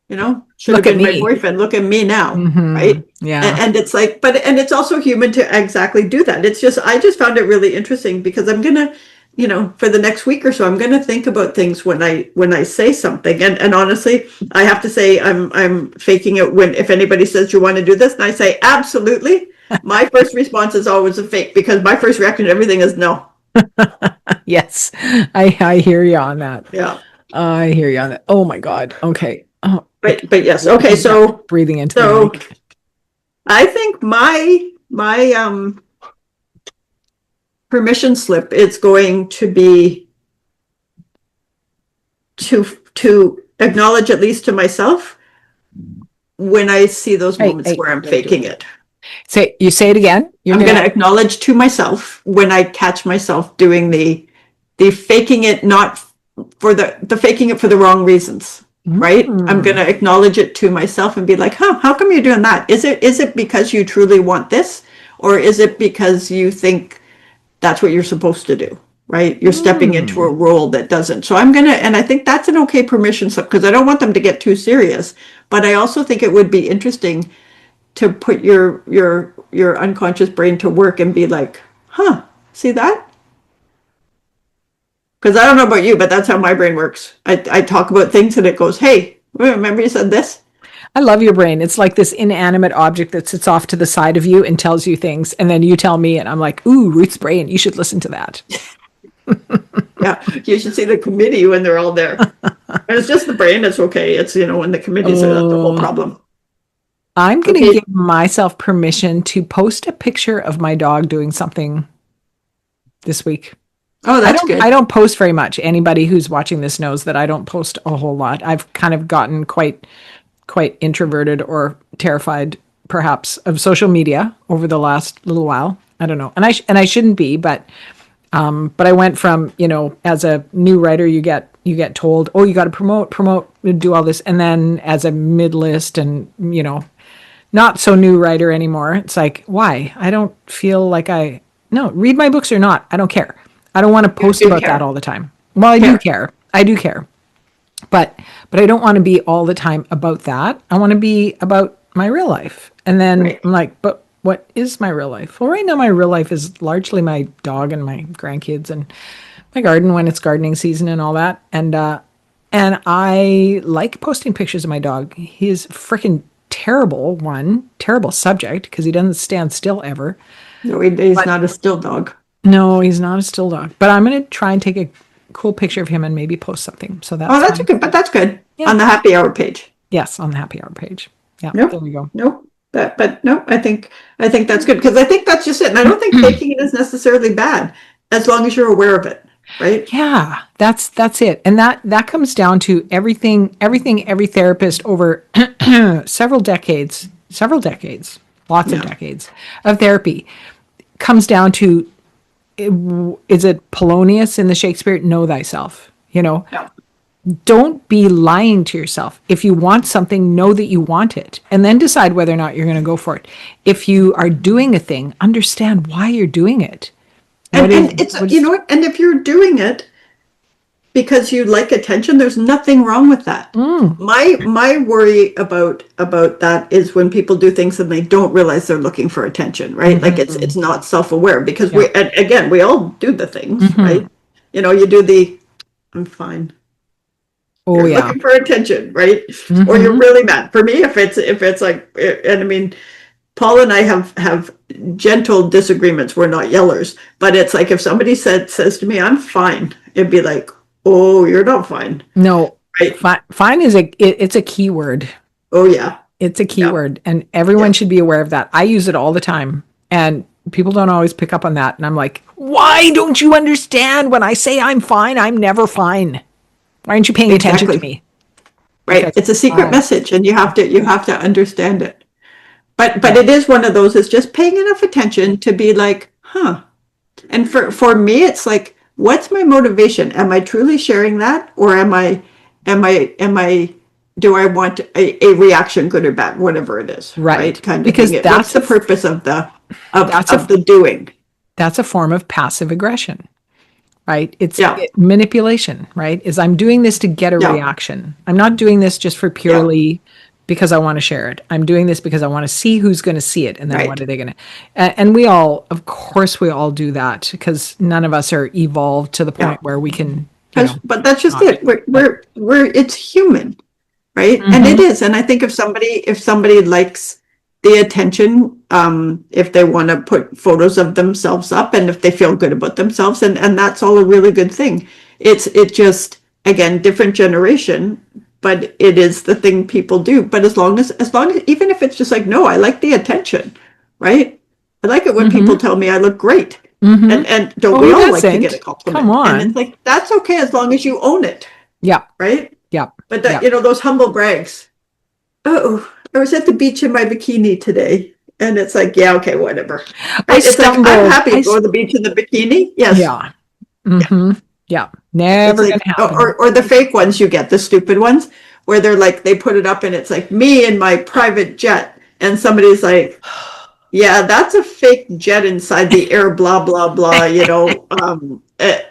Speaker 2: you know, should have
Speaker 1: Look at
Speaker 2: been my
Speaker 1: me.
Speaker 2: boyfriend. Look at me now, right?
Speaker 1: Yeah.
Speaker 2: And it's like, and it's also human to exactly do that. It's just, I just found it really interesting because I'm gonna, you know, for the next week or so, I'm gonna think about things when I say something. And honestly, I have to say I'm faking it when, if anybody says you want to do this, and I say absolutely. My first response is always a fake because my first reaction to everything is no.
Speaker 1: Yes. I hear you on that.
Speaker 2: Yeah.
Speaker 1: I hear you on that. Oh my God. Okay. Oh,
Speaker 2: But yes. Okay. So
Speaker 1: breathing into the mic.
Speaker 2: I think my permission slip is going to be to acknowledge, at least to myself, when I see those moments where I'm faking it.
Speaker 1: Say it again.
Speaker 2: I'm going to acknowledge to myself when I catch myself doing the faking it, not for the faking it for the wrong reasons. Right? I'm going to acknowledge it to myself and be like, how come you're doing that? Is it because you truly want this? Or is it because you think that's what you're supposed to do? Right? You're stepping into a role that doesn't. So I'm going to, and I think that's an okay permission slip because I don't want them to get too serious. But I also think it would be interesting to put your unconscious brain to work and be like, see that? Because I don't know about you, but that's how my brain works. I talk about things and it goes, hey, remember you said this?
Speaker 1: I love your brain. It's like this inanimate object that sits off to the side of you and tells you things. And then you tell me, and I'm like, ooh, Ruth's brain, you should listen to that.
Speaker 2: Yeah, you should see the committee when they're all there. And it's just the brain, it's okay. It's, you know, when the committees are, that's the whole problem.
Speaker 1: I'm going to give myself permission to post a picture of my dog doing something this week.
Speaker 2: Oh, that's good.
Speaker 1: I don't post very much. Anybody who's watching this knows that I don't post a whole lot. I've kind of gotten quite introverted or terrified, perhaps, of social media over the last little while. I don't know, and I shouldn't be, but I went from, you know, as a new writer, you get told, oh, you got to promote, do all this, and then as a mid-list and, you know, not so new writer anymore, it's like, why? I don't feel like read my books or not, I don't care. I don't want to post about that all the time. Well, I do care. But I don't want to be all the time about that. I want to be about my real life. And then I'm like, but what is my real life? Well, right now my real life is largely my dog and my grandkids and my garden when it's gardening season and all that. And I like posting pictures of my dog. He's freaking terrible subject because he doesn't stand still ever.
Speaker 2: No, he's not a still dog.
Speaker 1: No, he's not a still dog. But I'm going to try and take a cool picture of him and maybe post something. So that's
Speaker 2: that's good.
Speaker 1: Yeah.
Speaker 2: On the happy hour page.
Speaker 1: Yes, on the happy hour page. Yeah,
Speaker 2: nope.
Speaker 1: There we go.
Speaker 2: Nope. But no, I think that's good because I think that's just it. And I don't think faking it is necessarily bad as long as you're aware of it, right?
Speaker 1: Yeah, that's it. And that comes down to everything every therapist over several decades, lots of decades of therapy comes down to, is it Polonius in the Shakespeare? Know thyself, you know?
Speaker 2: Yeah.
Speaker 1: Don't be lying to yourself. If you want something, know that you want it and then decide whether or not you're going to go for it. If you are doing a thing, understand why you're doing it.
Speaker 2: And it's, you know what? And if you're doing it, because you like attention, there's nothing wrong with that. My worry about that is when people do things and they don't realize they're looking for attention, right? Like it's not self-aware, because we, and again, we all do the things, right? You know, you do the, I'm fine.
Speaker 1: Oh
Speaker 2: You're
Speaker 1: yeah.
Speaker 2: looking for attention, right? Or you're really mad. For me, if it's like, and I mean, Paul and I have gentle disagreements. We're not yellers, but it's like if somebody says to me, "I'm fine," it'd be like, "Oh, you're not fine."
Speaker 1: No,
Speaker 2: Right?
Speaker 1: fine is it's a keyword.
Speaker 2: Oh yeah,
Speaker 1: It's a keyword, and everyone should be aware of that. I use it all the time, and people don't always pick up on that. And I'm like, why don't you understand when I say I'm fine, I'm never fine? Why aren't you paying attention to me?
Speaker 2: Right.
Speaker 1: Because,
Speaker 2: It's a secret message, and you have to understand it. But it is one of those, is just paying enough attention to be like, huh. And for me, it's like, what's my motivation? Am I truly sharing that, or am I do I want a reaction, good or bad, whatever it is, right? Kind of
Speaker 1: because
Speaker 2: thing. What's the purpose of the doing?
Speaker 1: That's a form of passive aggression, right? It's manipulation, right? Is I'm doing this to get a reaction. I'm not doing this just for purely because I want to share it. I'm doing this because I want to see who's going to see it, and then what are they going to? And we all, of course, we all do that, because none of us are evolved to the point where we can.
Speaker 2: But that's just it. We're it's human, right? And it is. And I think if somebody likes the attention, if they want to put photos of themselves up, and if they feel good about themselves, and that's all a really good thing. It just, again, different generation, but it is the thing people do. But as long as even if it's just like, no, I like the attention, right? I like it when people tell me I look great. And don't we all like to get a compliment?
Speaker 1: Come on.
Speaker 2: And it's like, that's okay as long as you own it.
Speaker 1: Yeah.
Speaker 2: Right?
Speaker 1: Yeah.
Speaker 2: But that, those humble brags. Oh, I was at the beach in my bikini today. And it's like, yeah, okay, whatever. Right? It's like, I'm happy to go to the beach in the bikini. Yes.
Speaker 1: Yeah. Yeah. Never
Speaker 2: like,
Speaker 1: gonna happen.
Speaker 2: Or the fake ones you get, the stupid ones, where they're like, they put it up and it's like, me in my private jet. And somebody's like, yeah, that's a fake jet inside the air, blah, blah, blah,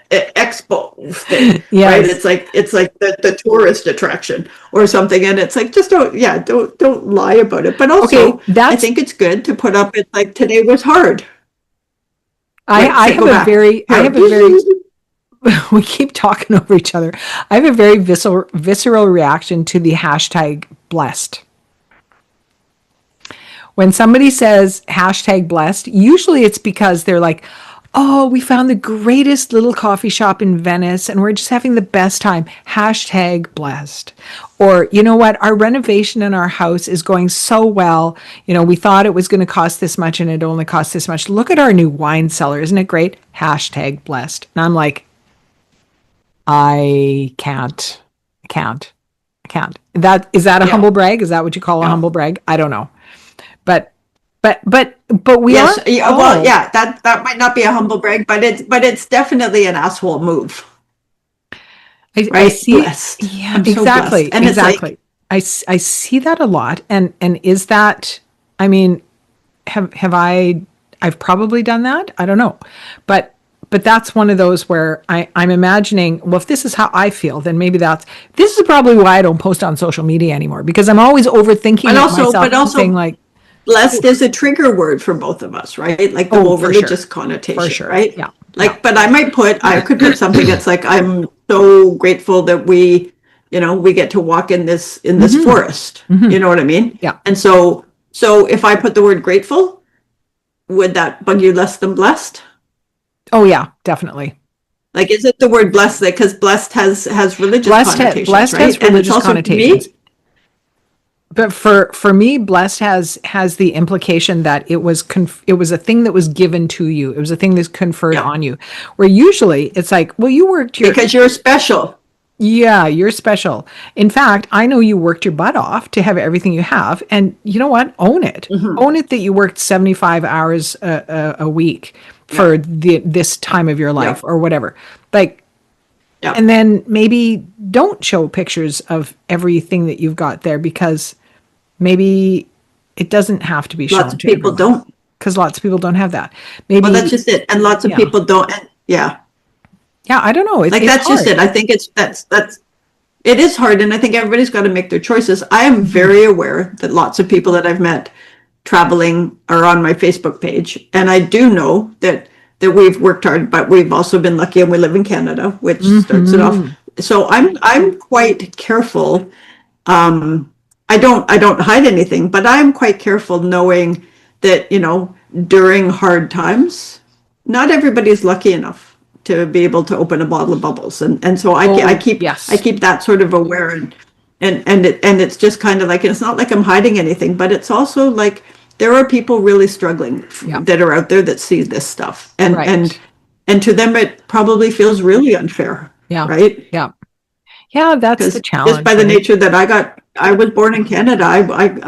Speaker 2: expo thing, right? It's like the tourist attraction or something. And it's like, just don't lie about it. But also, I think it's good to put up, it's like, today was hard.
Speaker 1: I have a very we keep talking over each other. I have a very visceral reaction to the hashtag blessed. When somebody says hashtag blessed, usually it's because they're like, oh, we found the greatest little coffee shop in Venice and we're just having the best time. Hashtag blessed. Or, you know what? Our renovation in our house is going so well. We thought it was going to cost this much and it only cost this much. Look at our new wine cellar. Isn't it great? Hashtag blessed. And I'm like, I can't. Is that a humble brag? Is that what you call a humble brag? I don't know. But we are.
Speaker 2: Well, yeah, that might not be a humble brag, but it's definitely an asshole move.
Speaker 1: I see.
Speaker 2: Blessed.
Speaker 1: Yeah, exactly. And exactly. Like, I see that a lot. And is that? I mean, have I've probably done that. I don't know, but that's one of those where I'm imagining, well, if this is how I feel, then maybe this is probably why I don't post on social media anymore, because I'm always overthinking myself and saying like.
Speaker 2: Blessed is a trigger word for both of us, right? Like the whole religious connotation, right?
Speaker 1: Yeah.
Speaker 2: Like, but I could put something that's like, I'm so grateful that we get to walk in this forest. You know what I mean?
Speaker 1: Yeah.
Speaker 2: And so if I put the word grateful, would that bug you less than blessed?
Speaker 1: Oh yeah, definitely.
Speaker 2: Like, is it the word blessed? Because blessed has religious connotations,
Speaker 1: blessed
Speaker 2: right?
Speaker 1: has religious connotations. But for me, blessed has the implication that it was a thing that was given to you. It was a thing that's conferred on you. Where usually it's like, well, you worked
Speaker 2: because you're special.
Speaker 1: Yeah, you're special. In fact, I know you worked your butt off to have everything you have, and you know what? Own it. Own it that you worked 75 hours a week for this time of your life or whatever. Like. Yeah. And then maybe don't show pictures of everything that you've got there, because maybe it doesn't have to be shown.
Speaker 2: Lots of people don't.
Speaker 1: Because lots of people don't have that. Maybe.
Speaker 2: Well, that's just it. And lots of people don't. Yeah.
Speaker 1: Yeah, I don't know.
Speaker 2: Like,
Speaker 1: It's
Speaker 2: that's just
Speaker 1: hard.
Speaker 2: it. I think it is hard, and I think everybody's got to make their choices. I am very aware that lots of people that I've met traveling are on my Facebook page, and I do know that we've worked hard, but we've also been lucky, and we live in Canada, which starts it off.
Speaker 1: Hmm.
Speaker 2: So I'm quite careful. I don't hide anything, but I'm quite careful knowing that, during hard times, not everybody's lucky enough to be able to open a bottle of bubbles. And so I
Speaker 1: Oh,
Speaker 2: keep I
Speaker 1: yes.
Speaker 2: keep that sort of aware, and it's just kind of like, it's not like I'm hiding anything, but it's also like there are people really struggling
Speaker 1: Yeah.
Speaker 2: that are out there that see this stuff, and
Speaker 1: Right.
Speaker 2: and to them it probably feels really unfair,
Speaker 1: Yeah.
Speaker 2: right?
Speaker 1: Yeah. Yeah, that's the
Speaker 2: Because just by
Speaker 1: challenge,
Speaker 2: the
Speaker 1: right?
Speaker 2: nature that I was born in Canada.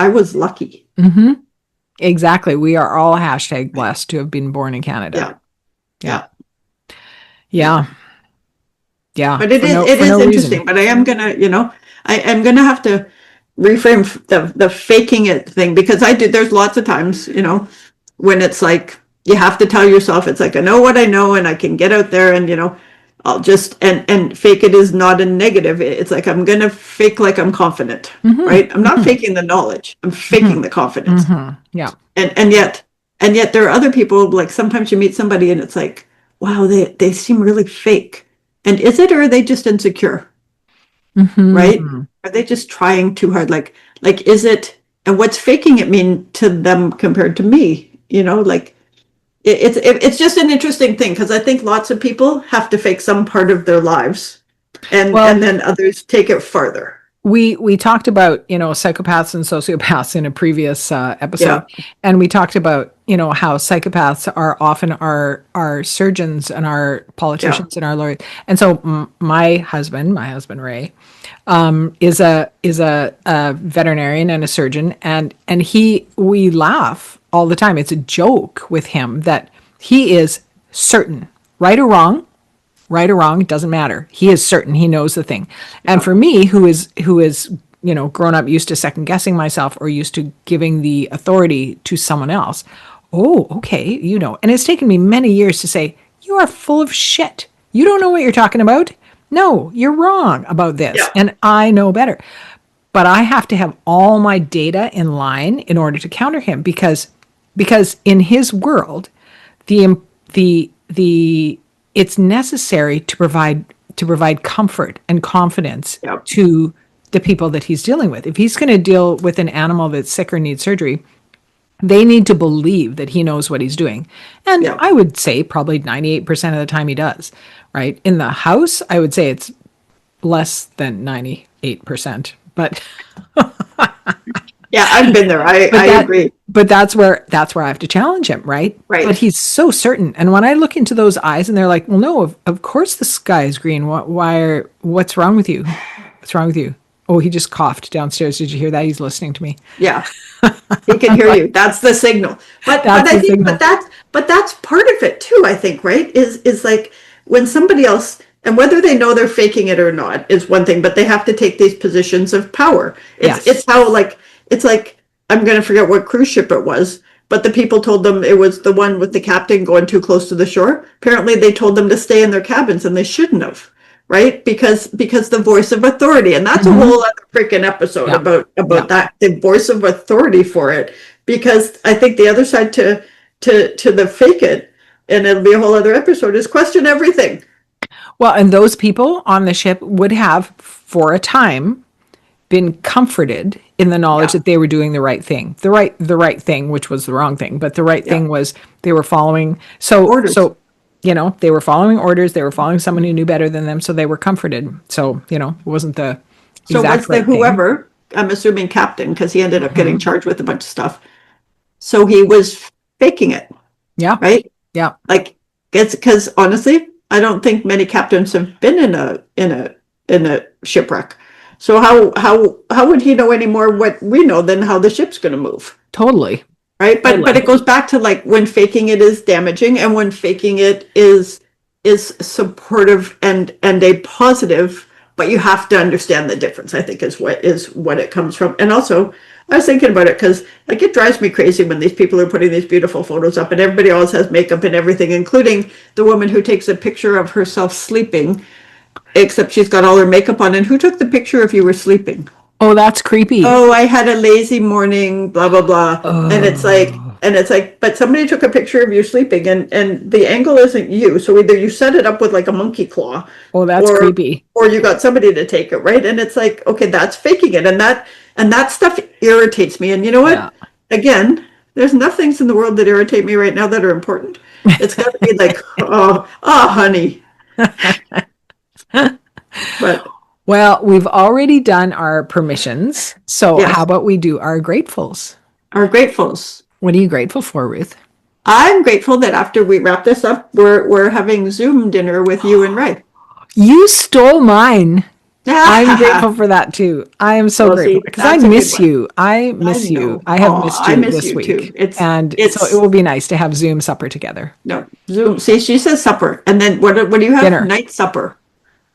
Speaker 2: I was lucky.
Speaker 1: Hmm. Exactly. We are all hashtag blessed to have been born in Canada.
Speaker 2: Yeah,
Speaker 1: Yeah.
Speaker 2: yeah, yeah.
Speaker 1: Yeah. Yeah.
Speaker 2: But
Speaker 1: For
Speaker 2: it
Speaker 1: no
Speaker 2: is
Speaker 1: reason.
Speaker 2: interesting. But I am gonna, I am gonna have to reframe the faking it thing, because I do. There's lots of times, when it's like you have to tell yourself, it's like, I know what I know, and I can get out there, and I'll just, and fake it is not a negative. It's like I'm gonna fake like I'm confident,
Speaker 1: Hmm.
Speaker 2: right? I'm not
Speaker 1: Hmm.
Speaker 2: faking the knowledge. I'm
Speaker 1: Hmm.
Speaker 2: faking the confidence.
Speaker 1: Hmm. Yeah.
Speaker 2: And yet there are other people, like sometimes you meet somebody and it's like, wow, they seem really fake. And is it, or are they just insecure, right?
Speaker 1: Hmm.
Speaker 2: Are they just trying too hard? Like is it, and what's faking it mean to them compared to me? Like it's just an interesting thing, because I think lots of people have to fake some part of their lives, and
Speaker 1: Well,
Speaker 2: then others take it farther.
Speaker 1: we talked about, psychopaths and sociopaths in a previous episode,
Speaker 2: Yeah,
Speaker 1: and we talked about, how psychopaths are often our surgeons and our
Speaker 2: yeah,
Speaker 1: politicians and our lawyers. And so my husband Ray, is a veterinarian and a surgeon, and we laugh all the time. It's a joke with him that he is certain, right or wrong, right or wrong, it doesn't matter. He is certain he knows the thing. And
Speaker 2: yeah,
Speaker 1: for me, who is grown up used to second guessing myself or used to giving the authority to someone else. Oh, okay, And it's taken me many years to say, you are full of shit. You don't know what you're talking about. No, you're wrong about this,
Speaker 2: yeah,
Speaker 1: and I know better. But I have to have all my data in line in order to counter him, because in his world, the it's necessary to provide comfort and confidence
Speaker 2: yeah,
Speaker 1: to the people that he's dealing with. If he's going to deal with an animal that's sick or needs surgery, they need to believe that he knows what he's doing. And
Speaker 2: yeah.
Speaker 1: I would say probably 98% of the time he does, right? In the house, I would say it's less than 98%.
Speaker 2: Yeah, I've been there. I
Speaker 1: But
Speaker 2: I
Speaker 1: that
Speaker 2: agree.
Speaker 1: but that's where I have to challenge him, right? But
Speaker 2: Right.
Speaker 1: he's so certain. And when I look into those eyes and they're like, "Well, no, of course the sky is green. What's wrong with you? What's wrong with you?" Oh, he just coughed downstairs. Did you hear that? He's listening to me.
Speaker 2: Yeah. He can hear you. That's the signal. But
Speaker 1: That's
Speaker 2: I
Speaker 1: the
Speaker 2: think,
Speaker 1: signal.
Speaker 2: but that's part of it too, I think, right? Is like when somebody else, and whether they know they're faking it or not is one thing, but they have to take these positions of power. It's
Speaker 1: Yes.
Speaker 2: how, like, it's like, I'm gonna forget what cruise ship it was, but the people told them it was the one with the captain going too close to the shore. Apparently they told them to stay in their cabins, and they shouldn't have, right? Because the voice of authority, and that's a
Speaker 1: Hmm.
Speaker 2: whole other freaking episode
Speaker 1: Yeah.
Speaker 2: about
Speaker 1: Yeah.
Speaker 2: that, the voice of authority for it. Because I think the other side to the fake it, and it'll be a whole other episode, is question everything.
Speaker 1: Well, and those people on the ship would have, for a time, been comforted in the knowledge
Speaker 2: Yeah,
Speaker 1: that they were doing the right thing. The right thing, which was the wrong thing, but the right
Speaker 2: yeah.
Speaker 1: thing was they were following. So
Speaker 2: Orders.
Speaker 1: so they were following orders, they were following someone who knew better than them, so they were comforted. So, it wasn't the
Speaker 2: So
Speaker 1: exact
Speaker 2: was the
Speaker 1: right thing.
Speaker 2: whoever, I'm assuming captain, because he ended up getting
Speaker 1: Hmm.
Speaker 2: charged with a bunch of stuff. So he was faking it,
Speaker 1: Yeah.
Speaker 2: right?
Speaker 1: Yeah.
Speaker 2: Like, it's because honestly, I don't think many captains have been in a shipwreck. So how would he know any more what we know than how the ship's going to move,
Speaker 1: Totally.
Speaker 2: right? But
Speaker 1: Totally.
Speaker 2: it goes back to, like, when faking it is damaging, and when faking it is supportive and a positive. But you have to understand the difference, I think, is what it comes from. And also, I was thinking about it because like it drives me crazy when these people are putting these beautiful photos up and everybody always has makeup and everything, including the woman who takes a picture of herself sleeping, except she's got all her makeup on. And who took the picture if you were sleeping?
Speaker 1: Oh, that's creepy.
Speaker 2: Oh, I had a lazy morning, blah, blah, blah. And it's like, but somebody took a picture of you sleeping and the angle isn't you. So either you set it up with like a monkey claw.
Speaker 1: Oh, that's creepy.
Speaker 2: Or you got somebody to take it, right? And it's like, okay, that's faking it. And that stuff irritates me. And you know what?
Speaker 1: Yeah.
Speaker 2: Again, there's enough things in the world that irritate me right now that are important. It's got to be like, oh, honey. But
Speaker 1: well, we've already done our permissions. So
Speaker 2: yes.
Speaker 1: How about we do our gratefuls?
Speaker 2: Our gratefuls.
Speaker 1: What are you grateful for, Ruth?
Speaker 2: I'm grateful that after we wrap this up, we're having Zoom dinner with you and Ray.
Speaker 1: You stole mine. I'm grateful for that too. I am so grateful because I miss you. I miss you. I have missed you this week. So it will be nice to have Zoom supper together.
Speaker 2: No, Zoom. See, she says supper. And then what do you have?
Speaker 1: Dinner.
Speaker 2: Night supper.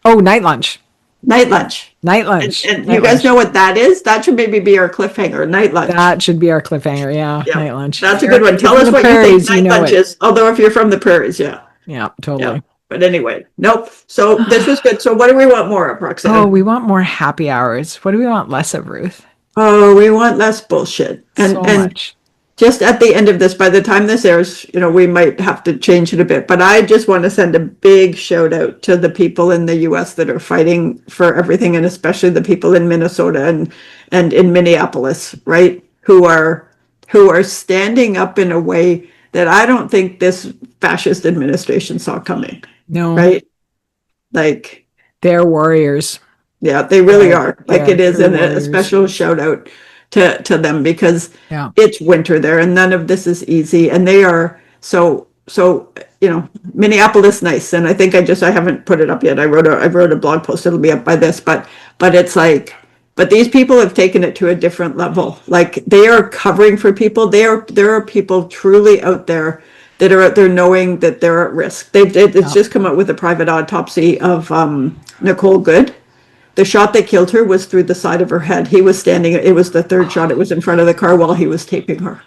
Speaker 1: Oh, night lunch.
Speaker 2: Night lunch.
Speaker 1: Night lunch.
Speaker 2: And you guys know what that is? That should maybe be our cliffhanger. Night lunch.
Speaker 1: That should be our cliffhanger. Yeah. Night lunch.
Speaker 2: That's a good one. Tell us what you think night lunch is. Although if you're from the prairies, yeah.
Speaker 1: Yeah, totally.
Speaker 2: Yeah. But anyway, nope. So this was good. So what do we want more of, Roxanne?
Speaker 1: Oh, we want more happy hours. What do we want less of, Ruth?
Speaker 2: Oh, we want less bullshit. And
Speaker 1: much.
Speaker 2: Just at the end of this, by the time this airs, we might have to change it a bit. But I just want to send a big shout out to the people in the U.S. that are fighting for everything, and especially the people in Minnesota and in Minneapolis, right? Who are standing up in a way that I don't think this fascist administration saw coming.
Speaker 1: No.
Speaker 2: Right? Like,
Speaker 1: they're warriors.
Speaker 2: Yeah, they really are. Like, it is a special shout out to them because it's winter there and none of this is easy. And they are so Minneapolis, nice. And I think I haven't put it up yet. I wrote a blog post. It'll be up by this, but it's like, but these people have taken it to a different level. Like, they are covering for people. There are people truly out there that are out there knowing that they're at risk. It's just come out with a private autopsy of Nicole Good. The shot that killed her was through the side of her head. He was standing, it was the third shot. It was in front of the car while he was taping her.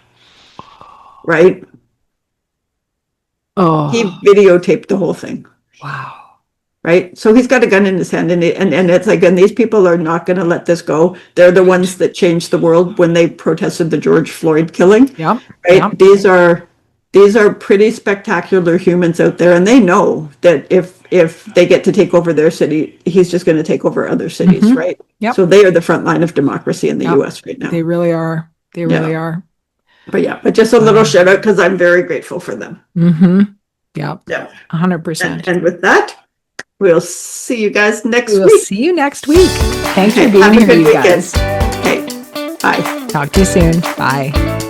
Speaker 2: Right?
Speaker 1: Oh.
Speaker 2: He videotaped the whole thing.
Speaker 1: Wow.
Speaker 2: Right? So he's got a gun in his hand and it's like, and these people are not going to let this go. They're the ones that changed the world when they protested the George Floyd killing.
Speaker 1: Yep.
Speaker 2: Right? Yep. These are pretty spectacular humans out there, and they know that if they get to take over their city, he's just going to take over other cities, right?
Speaker 1: Yep.
Speaker 2: So they are the front line of democracy in the U.S. right now.
Speaker 1: They really are. They really are.
Speaker 2: But just a little shout out because I'm very grateful for them.
Speaker 1: Mm-hmm. Yeah.
Speaker 2: 100%. And with that, we'll see you guys next week.
Speaker 1: We'll see you next week. Thanks for being here, you guys.
Speaker 2: Okay. Bye.
Speaker 1: Talk to you soon. Bye.